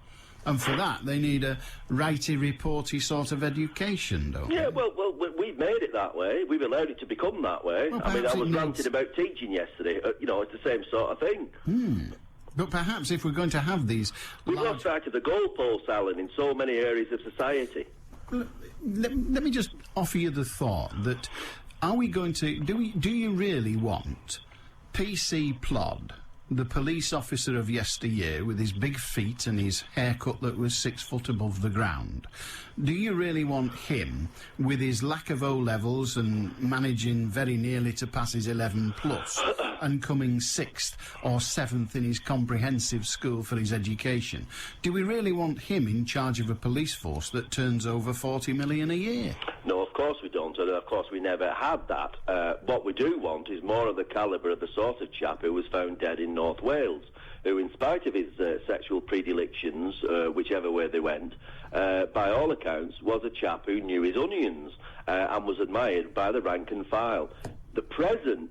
And for that, they need a righty-reporty sort of education, don't they? Yeah, well, we've made it that way. We've allowed it to become that way. Well, I mean, I was ranting about teaching yesterday. It's the same sort of thing. But perhaps if we're going to have these... We've lost sight of the goalposts, Alan, in so many areas of society. Let me just offer you the thought that, are we going to... Do you really want PC Plod, the police officer of yesteryear with his big feet and his haircut that was 6 foot above the ground, do you really want him with his lack of O-levels and managing very nearly to pass his 11 plus and coming 6th or 7th in his comprehensive school for his education? Do we really want him in charge of a police force that turns over 40 million a year? No, of course we don't, and of course we never had that. What we do want is more of the calibre of the sort of chap who was found dead in North Wales, who, in spite of his sexual predilections, whichever way they went, by all accounts, was a chap who knew his onions and was admired by the rank and file. The present,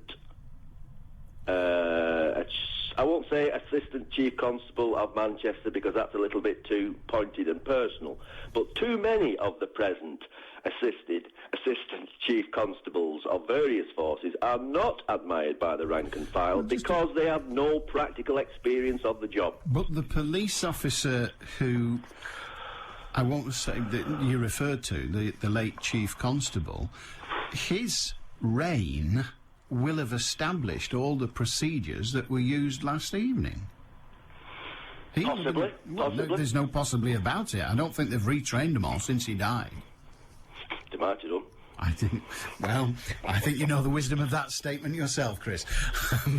I won't say assistant chief constable of Manchester because that's a little bit too pointed and personal, but too many of the present assistant chief constables of various forces are not admired by the rank and file because they have no practical experience of the job. But the police officer who, I won't say that you referred to, the late chief constable, his reign will have established all the procedures that were used last evening. Possibly. There's no possibly about it. I don't think they've retrained him all since he died. They might have done. I think, well, I think you know the wisdom of that statement yourself, Chris.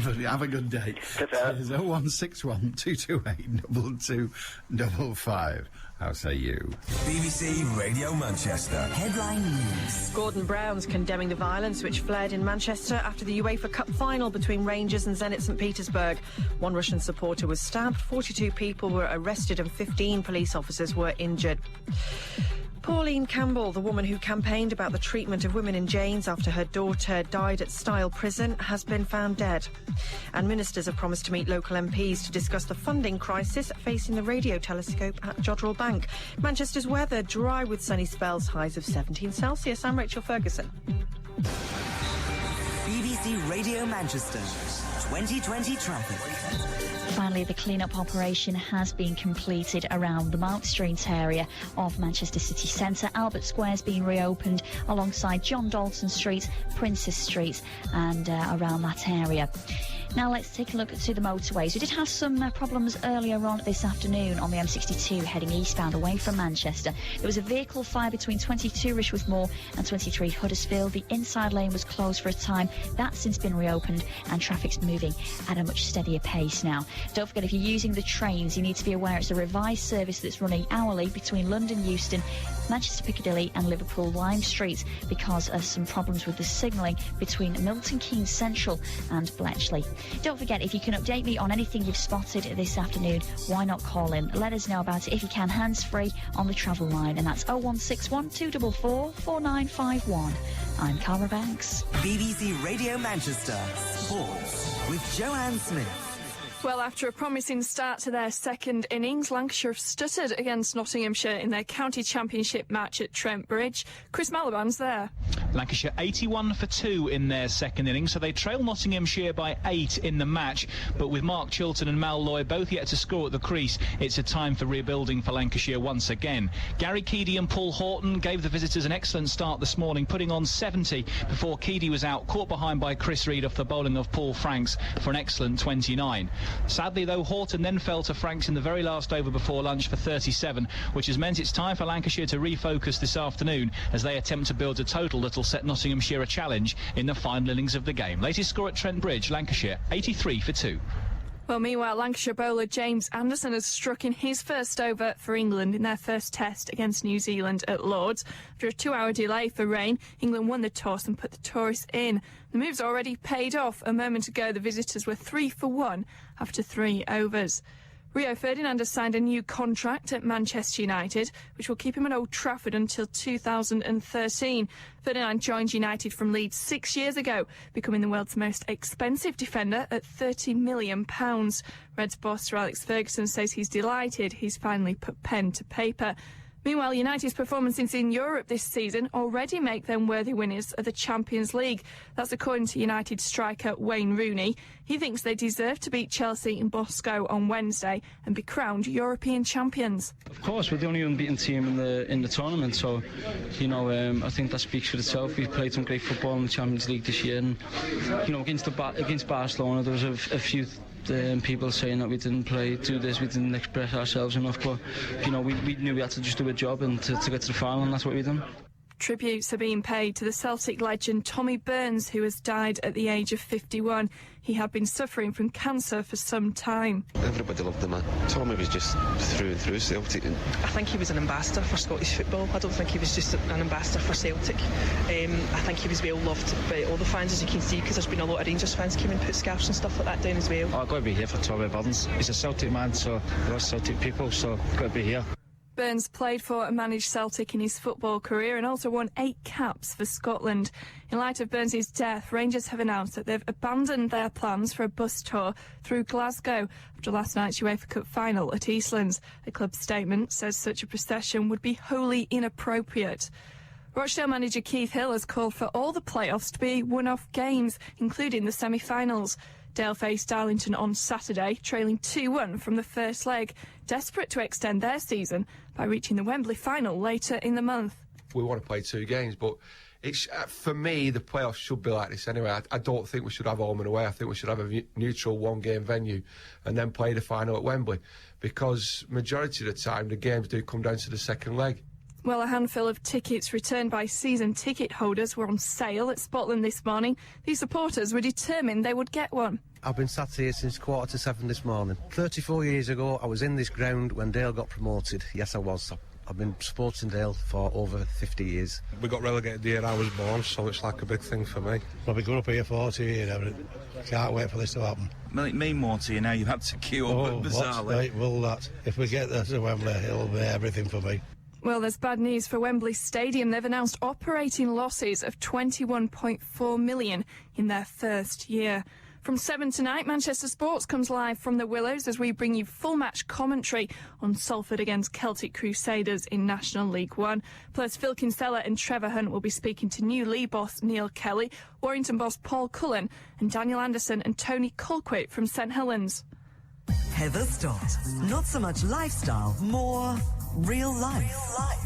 But have a good day. It's 0161 228 2255. How say you? BBC Radio Manchester. Headline news. Gordon Brown's condemning the violence which flared in Manchester after the UEFA Cup final between Rangers and Zenit St Petersburg. One Russian supporter was stabbed, 42 people were arrested and 15 police officers were injured. Pauline Campbell, the woman who campaigned about the treatment of women in chains after her daughter died at Style Prison, has been found dead. And ministers have promised to meet local MPs to discuss the funding crisis facing the radio telescope at Jodrell Bank. Manchester's weather, dry with sunny spells, highs of 17 Celsius. I'm Rachel Ferguson. BBC Radio Manchester, 2020 traffic. Finally, the clean-up operation has been completed around the Mount Street area of Manchester city centre. Albert Square's been reopened alongside John Dalton Street, Princess Street and around that area. Now let's take a look to the motorways. We did have some problems earlier on this afternoon on the M62 heading eastbound away from Manchester. There was a vehicle fire between 22 Rushworth Moor and 23 Huddersfield. The inside lane was closed for a time. That's since been reopened and traffic's moving at a much steadier pace now. Don't forget, if you're using the trains, you need to be aware it's a revised service that's running hourly between London Euston, Manchester Piccadilly and Liverpool Lime Street because of some problems with the signalling between Milton Keynes Central and Bletchley. Don't forget, if you can update me on anything you've spotted this afternoon, why not call in? Let us know about it if you can, hands-free on the travel line, and that's 0161 244 4951. I'm Cara Banks. BBC Radio Manchester Sports with Joanne Smith. Well, after a promising start to their second innings, Lancashire have stuttered against Nottinghamshire in their county championship match at Trent Bridge. Chris Malaban's there. Lancashire 81 for 2 in their second innings, so they trail Nottinghamshire by 8 in the match, but with Mark Chilton and Mal Lloyd both yet to score at the crease, it's a time for rebuilding for Lancashire once again. Gary Keady and Paul Horton gave the visitors an excellent start this morning, putting on 70 before Keady was out, caught behind by Chris Reed off the bowling of Paul Franks for an excellent 29. Sadly, though, Horton then fell to Franks in the very last over before lunch for 37, which has meant it's time for Lancashire to refocus this afternoon as they attempt to build a total that'll set Nottinghamshire a challenge in the final innings of the game. Latest score at Trent Bridge, Lancashire 83 for 2. Well, meanwhile, Lancashire bowler James Anderson has struck in his first over for England in their first test against New Zealand at Lords. After a 2-hour delay for rain, England won the toss and put the tourists in. The move's already paid off. A moment ago, the visitors were 3 for 1 after 3 overs. Rio Ferdinand has signed a new contract at Manchester United, which will keep him at Old Trafford until 2013. Ferdinand joined United from Leeds 6 years ago, becoming the world's most expensive defender at £30 million. Reds boss Sir Alex Ferguson says he's delighted he's finally put pen to paper. Meanwhile, United's performances in Europe this season already make them worthy winners of the Champions League. That's according to United striker Wayne Rooney. He thinks they deserve to beat Chelsea in Moscow on Wednesday and be crowned European champions. Of course, we're the only unbeaten team in the tournament, so I think that speaks for itself. We've played some great football in the Champions League this year, and against Barcelona there was a few people saying that we didn't do this, we didn't express ourselves enough, but we knew we had to just do a job and to get to the final, and that's what we've done. Tributes are being paid to the Celtic legend Tommy Burns, who has died at the age of 51. He had been suffering from cancer for some time. Everybody loved the man. Tommy was just through and through Celtic. I think he was an ambassador for Scottish football. I don't think he was just an ambassador for Celtic. I think he was well loved by all the fans, as you can see, because there's been a lot of Rangers fans come and put scarves and stuff like that down as well. I've got to be here for Tommy Burns. He's a Celtic man, so we're Celtic people, so I've got to be here. Burns played for and managed Celtic in his football career and also won 8 caps for Scotland. In light of Burns' death, Rangers have announced that they've abandoned their plans for a bus tour through Glasgow after last night's UEFA Cup final at Eastlands. The club's statement says such a procession would be wholly inappropriate. Rochdale manager Keith Hill has called for all the playoffs to be one-off games, including the semi-finals. Dale faced Darlington on Saturday, trailing 2-1 from the first leg, desperate to extend their season by reaching the Wembley final later in the month. We want to play 2 games, but it's for me, the playoffs should be like this anyway. I don't think we should have home and away. I think we should have a neutral 1-game venue and then play the final at Wembley, because majority of the time the games do come down to the second leg. Well, a handful of tickets returned by season ticket holders were on sale at Spotland this morning. These supporters were determined they would get one. I've been sat here since 6:45 this morning. 34 years ago, I was in this ground when Dale got promoted. Yes, I was. I've been supporting Dale for over 50 years. We got relegated the year I was born, so it's like a big thing for me. Well, we've been up here 40 years, haven't it? Can't wait for this to happen. Well, it mean more to you now. You've had to queue up bizarrely. Right, well, that. If we get there to Wembley, it'll be everything for me. Well, there's bad news for Wembley Stadium. They've announced operating losses of £21.4 million in their first year. From 7 tonight, Manchester Sports comes live from the Willows as we bring you full match commentary on Salford against Celtic Crusaders in National League One. Plus, Phil Kinsella and Trevor Hunt will be speaking to new Lee boss Neil Kelly, Warrington boss Paul Cullen, and Daniel Anderson and Tony Colquitt from St Helens. Heather Stott. Not so much lifestyle, more real life.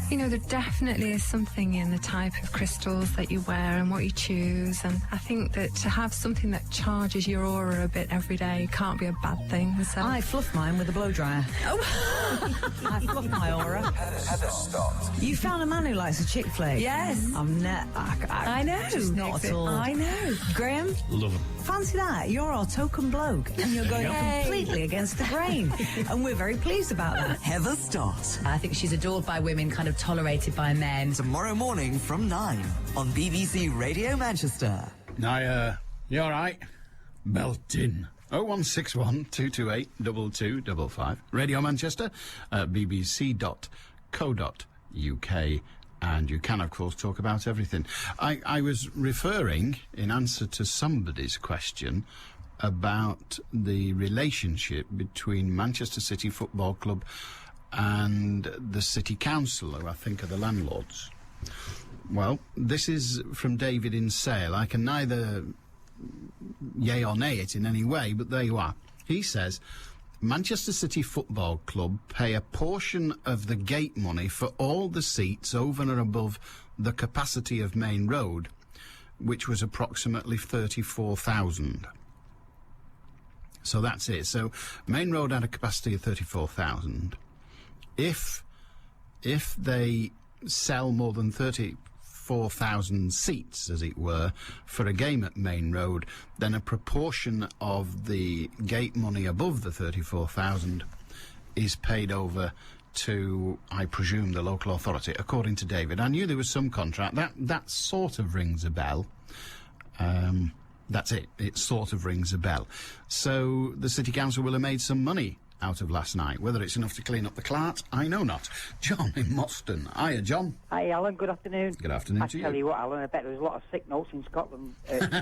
You know, there definitely is something in the type of crystals that you wear and what you choose, and I think that to have something that charges your aura a bit every day can't be a bad thing. So I fluff mine with a blow dryer. Oh. I fluff my aura. Heather Stott. You found a man who likes a chick flick. Yes. I know. Just not at all. I know. Graham? Love him. Fancy that. You're our token bloke and you're going completely against the grain. And we're very pleased about that. Heather Stott. I think she's adored by women, kind of tolerated by men. Tomorrow morning from 9 on BBC Radio Manchester. Now, you all right? Beltin. 0161 228 2255. Radio Manchester at bbc.co.uk. And you can, of course, talk about everything. I was referring, in answer to somebody's question, about the relationship between Manchester City Football Club and the City Council, who I think are the landlords. Well, this is from David in Sale. I can neither yay or nay it in any way, but there you are. He says, Manchester City Football Club pay a portion of the gate money for all the seats over and above the capacity of Main Road, which was approximately 34,000. So that's it. So Main Road had a capacity of 34,000. If they sell more than 34,000 seats, as it were, for a game at Main Road, then a proportion of the gate money above the 34,000 is paid over to, I presume, the local authority, according to David. I knew there was some contract. That sort of rings a bell. That's it. It sort of rings a bell. So the City Council will have made some money out of last night. Whether it's enough to clean up the cart, I know not. John in Moston. Hiya, John. Hi, Alan. Good afternoon. Good afternoon to you. I tell you what, Alan, I bet there was a lot of sick notes in Scotland.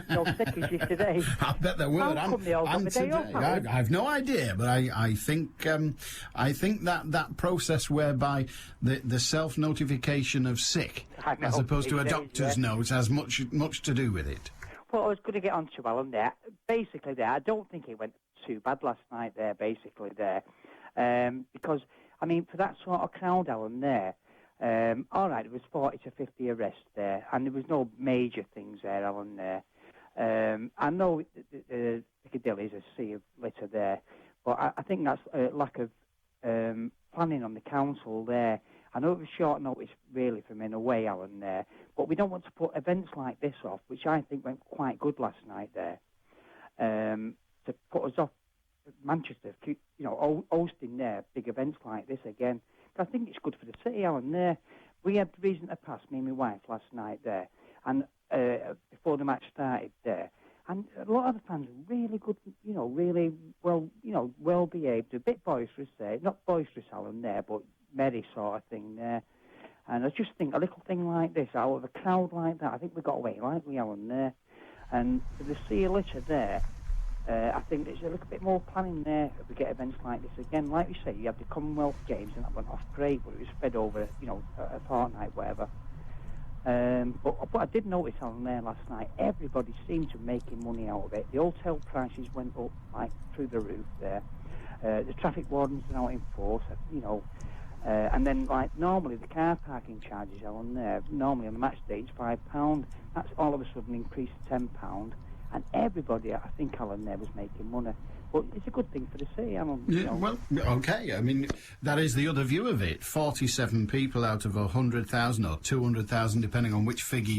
No sickies yesterday. I bet there were. How come they all got the day off, Alan? I've no idea, but I think that process whereby the self-notification of sick, as opposed to a doctor's note, has much to do with it. Well, I was going to get on to Alan there. Basically, I don't think it went too bad last night there, because, I mean, for that sort of crowd, Alan, there, all right, there was 40 to 50 arrests there, and there was no major things there, Alan, there. I know Piccadilly is a sea of litter there, but I think that's a lack of planning on the council there. I know it was short notice, really, from in a way, Alan, there, but we don't want to put events like this off, which I think went quite good last night there, to put us off Manchester, you know, hosting there big events like this again. I think it's good for the city, Alan, there. We had the reason to pass, me and my wife, last night there, and before the match started there, and a lot of the fans were really good, you know, really well behaved, a bit boisterous there, not boisterous, Alan, there, but merry sort of thing there. And I just think a little thing like this, out of a crowd like that, I think we got away lightly, Alan, there. And for the sea of litter there, I think there's a little bit more planning there if we get events like this again. Like you say, you had the Commonwealth Games and that went off great, but it was spread over, you know, a fortnight, whatever. But I did notice on there last night, everybody seemed to be making money out of it. The hotel prices went up, like, through the roof there. The traffic wardens are now in force, you know. And then, like, normally the car parking charges are on there. Normally on the match day it's £5. That's all of a sudden increased to £10. And everybody, I think, Alan, there was making money. But it's a good thing for the city, Alan. Yeah, you know. well, OK. I mean, that is the other view of it. 47 people out of 100,000 or 200,000, depending on which figure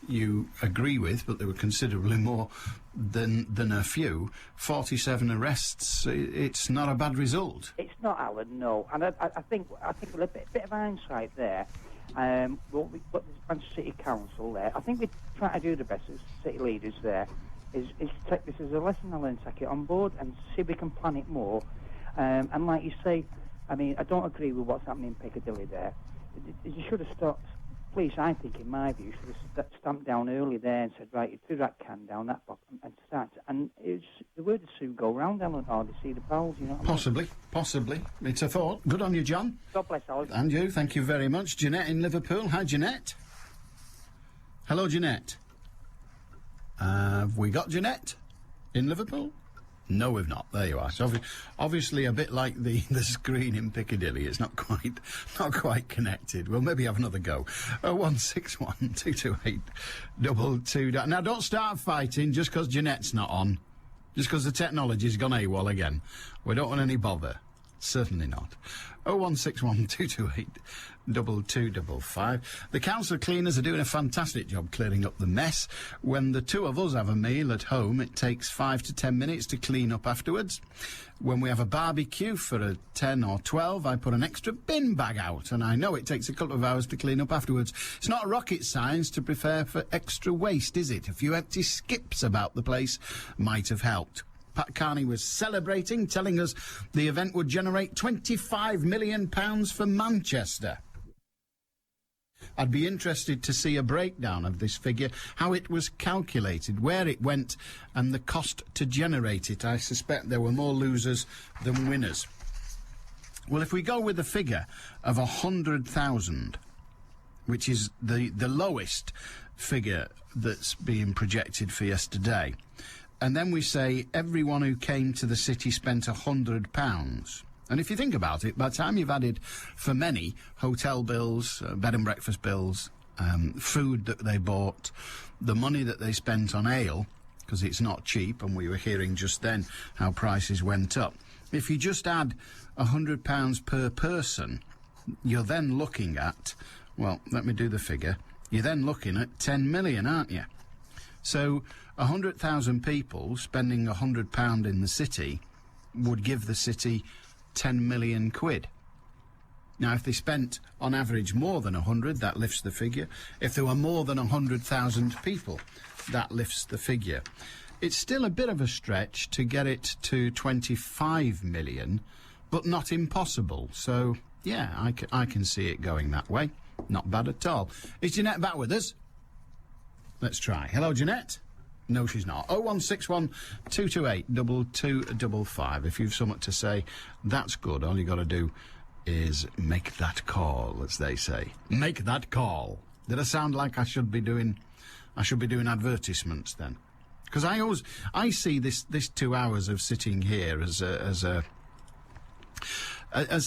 you agree with, but there were considerably more than a few. 47 arrests, it's not a bad result. It's not, Alan, no. And I think with a bit of hindsight there, what the Manchester City Council there, I think we try to do the best as city leaders there, is take this as a lesson, Alan, take it on board and see if we can plan it more. And like you say, I mean, I don't agree with what's happening in Piccadilly there. You should have stopped. Police, I think, in my view, should have stamped down early there and said, right, you threw that can down that box and start. And it's the word of soon go round, Alan, or to see the pals, you know what I mean? Possibly. It's a thought. Good on you, John. God bless, Alan. And you, thank you very much. Jeanette in Liverpool. Hi, Jeanette. Hello, Jeanette. Have we got Jeanette in Liverpool? No, we've not. There you are. So obviously a bit like the screen in Piccadilly. It's not quite connected. We'll maybe have another go. 0161 228 222. Now, don't start fighting just because Jeanette's not on. Just because the technology's gone AWOL again. We don't want any bother. Certainly not. 0161 228 2255. The council cleaners are doing a fantastic job clearing up the mess. When the two of us have a meal at home, it takes 5 to 10 minutes to clean up afterwards. When we have a barbecue for a 10 or 12, I put an extra bin bag out, and I know it takes a couple of hours to clean up afterwards. It's not rocket science to prepare for extra waste, is it? A few empty skips about the place might have helped. Pat Carney was celebrating, telling us the event would generate £25 million for Manchester. I'd be interested to see a breakdown of this figure, how it was calculated, where it went, and the cost to generate it. I suspect there were more losers than winners. Well, if we go with the figure of 100,000, which is the lowest figure that's being projected for yesterday. And then we say everyone who came to the city spent £100. And if you think about it, by the time you've added, for many, hotel bills, bed and breakfast bills, food that they bought, the money that they spent on ale, because it's not cheap, and we were hearing just then how prices went up. If you just add £100 per person, you're then looking at, well, let me do the figure, you're then looking at 10 million, aren't you? So 100,000 people spending £100 in the city would give the city 10 million quid. Now, if they spent, on average, more than 100, that lifts the figure. If there were more than 100,000 people, that lifts the figure. It's still a bit of a stretch to get it to 25 million, but not impossible. So, yeah, I can see it going that way. Not bad at all. Is Jeanette back with us? Let's try. Hello, Jeanette? No, she's not. 0161 228 2255. If you've something to say, that's good. All you got to do is make that call, as they say. Make that call. Did I sound like I should be doing advertisements then? Because I see this 2 hours of sitting here as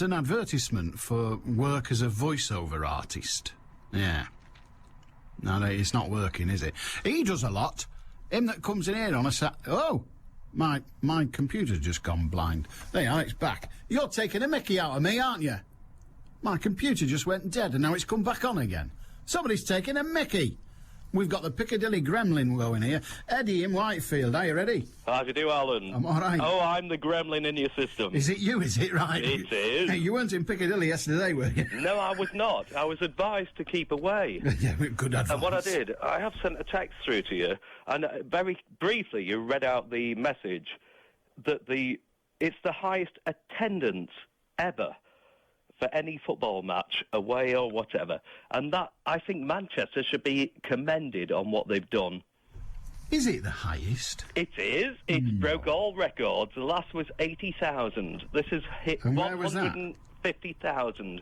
an advertisement for work as a voiceover artist. Yeah. No, it's not working, is it? He does a lot. Him that comes in here on a oh, my computer's just gone blind. There you are, it's back. You're taking a mickey out of me, aren't you? My computer just went dead and now it's come back on again. Somebody's taking a mickey. We've got the Piccadilly Gremlin going here. Eddie in Whitefield, are you ready? How do you do, Alan? I'm all right. Oh, I'm the gremlin in your system. Is it you, is it, right? It is. Hey, you weren't in Piccadilly yesterday, were you? No, I was not. I was advised to keep away. Yeah, good advice. And what I did, I have sent a text through to you, and very briefly you read out the message that it's the highest attendance ever for any football match, away or whatever. And that, I think Manchester should be commended on what they've done. Is it the highest? It is. It broke all records. The last was 80,000. This has hit 150,000.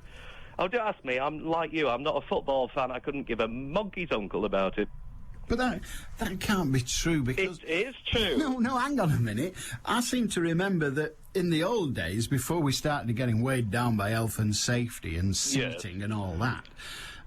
Oh, don't ask me. I'm like you. I'm not a football fan. I couldn't give a monkey's uncle about it. But that can't be true because... It is true. No, hang on a minute. I seem to remember that in the old days, before we started getting weighed down by health and safety and seating and all that,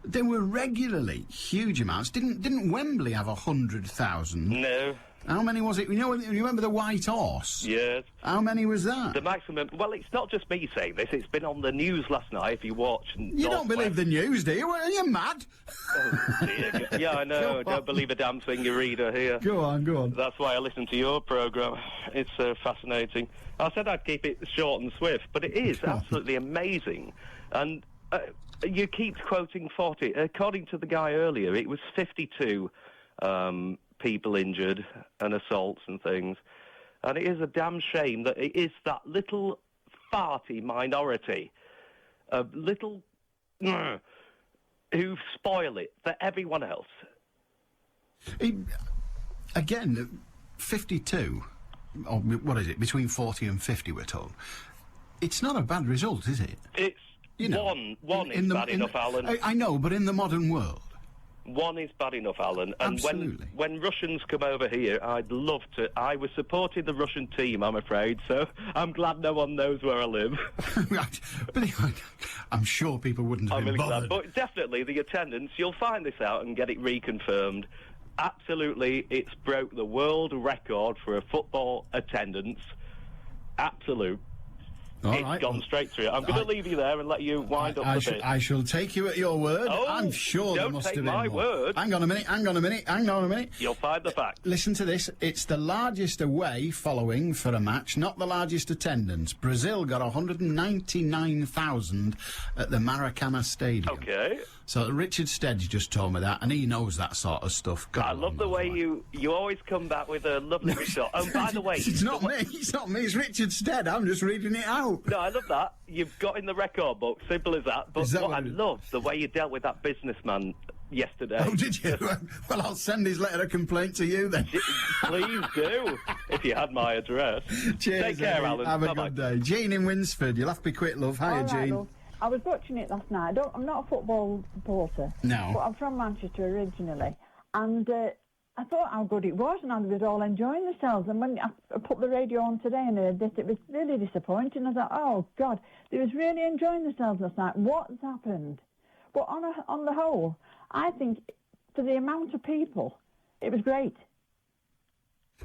there were regularly huge amounts. Didn't Wembley have 100,000? No. How many was it? You remember the White Horse? Yes. How many was that? The maximum... Well, it's not just me saying this. It's been on the news last night, if you watch. You don't believe the news, do you? Are you mad? Oh, dear. Yeah, I know. Don't believe a damn thing you read or hear. Go on. That's why I listen to your programme. It's fascinating. I said I'd keep it short and swift, but it is absolutely amazing. And you keep quoting 40. According to the guy earlier, it was 52... people injured and assaults and things. And it is a damn shame that it is that little farty minority of little who spoil it for everyone else. Again, 52, or what is it, between 40 and 50 we're told. It's not a bad result, is it? It's, one is bad enough, Alan. I know, but in the modern world. One is bad enough, Alan. And Absolutely. when Russians come over here, I'd love to. I was supporting the Russian team, I'm afraid, so I'm glad no one knows where I live. Right. But I'm sure people wouldn't have been bothered. But definitely the attendance, you'll find this out and get it reconfirmed. Absolutely, it's broke the world record for a football attendance. Absolute. It's gone straight through. I'm going to leave you there and let you wind up a bit. I shall take you at your word. Oh, I'm sure there must have been my more. word. Hang on a minute. You'll find the facts. Listen to this. It's the largest away following for a match, not the largest attendance. Brazil got 199,000 at the Maracana Stadium. Okay. So Richard Stead's just told me that, and he knows that sort of stuff. I love the way you always come back with a lovely shot. Oh, by the way... It's not me, it's Richard Stead. I'm just reading it out. No, I love that. You've got in the record book, simple as that. But what I love, the way you dealt with that businessman yesterday. Oh, did you? Well, I'll send his letter of complaint to you then. Please do, if you had my address. Cheers, Take care, Alan. Have a good day. Jean in Winsford. You'll have to be quick, love. Hiya, Jean. Love. I was watching it last night. I'm not a football supporter. No. But I'm from Manchester originally. And I thought how good it was, and I was all enjoying themselves. And when I put the radio on today and heard this, it was really disappointing. I thought, oh, God, they was really enjoying themselves last night. What's happened? But on the whole, I think for the amount of people, it was great.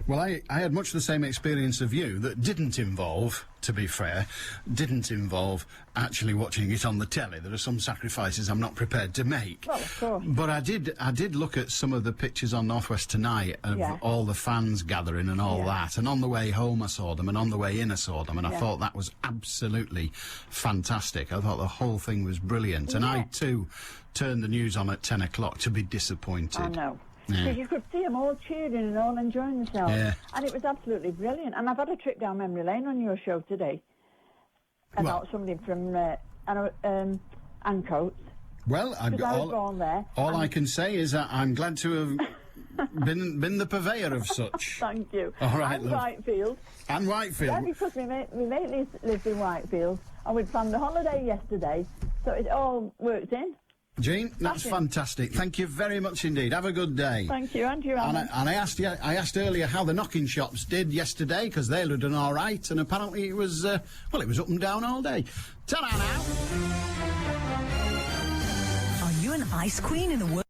Well, I had much the same experience of you that didn't involve, to be fair, actually watching it on the telly. There are some sacrifices I'm not prepared to make. Well, of course. But I did look at some of the pictures on North West Tonight of all the fans gathering and all that. And on the way home I saw them, and on the way in I saw them, and I thought that was absolutely fantastic. I thought the whole thing was brilliant. And I, too, turned the news on at 10 o'clock to be disappointed. I know. Yeah. Because you could see them all cheering and all enjoying themselves. Yeah. And it was absolutely brilliant. And I've had a trip down memory lane on your show today about somebody from Ancoats. Well, I was born there. All I can say is that I'm glad to have been the purveyor of such. Thank you. All right, and Whitefield. And Whitefield. Yeah, because my mate lives in Whitefield, and we planned a holiday yesterday, so it all worked in. Jean, that's fantastic. Thank you very much indeed. Have a good day. Thank you, and you, Alan. And I asked earlier how the knocking shops did yesterday, because they'd have done all right, and apparently it was, it was up and down all day. Ta-da now! Are you an ice queen in the world?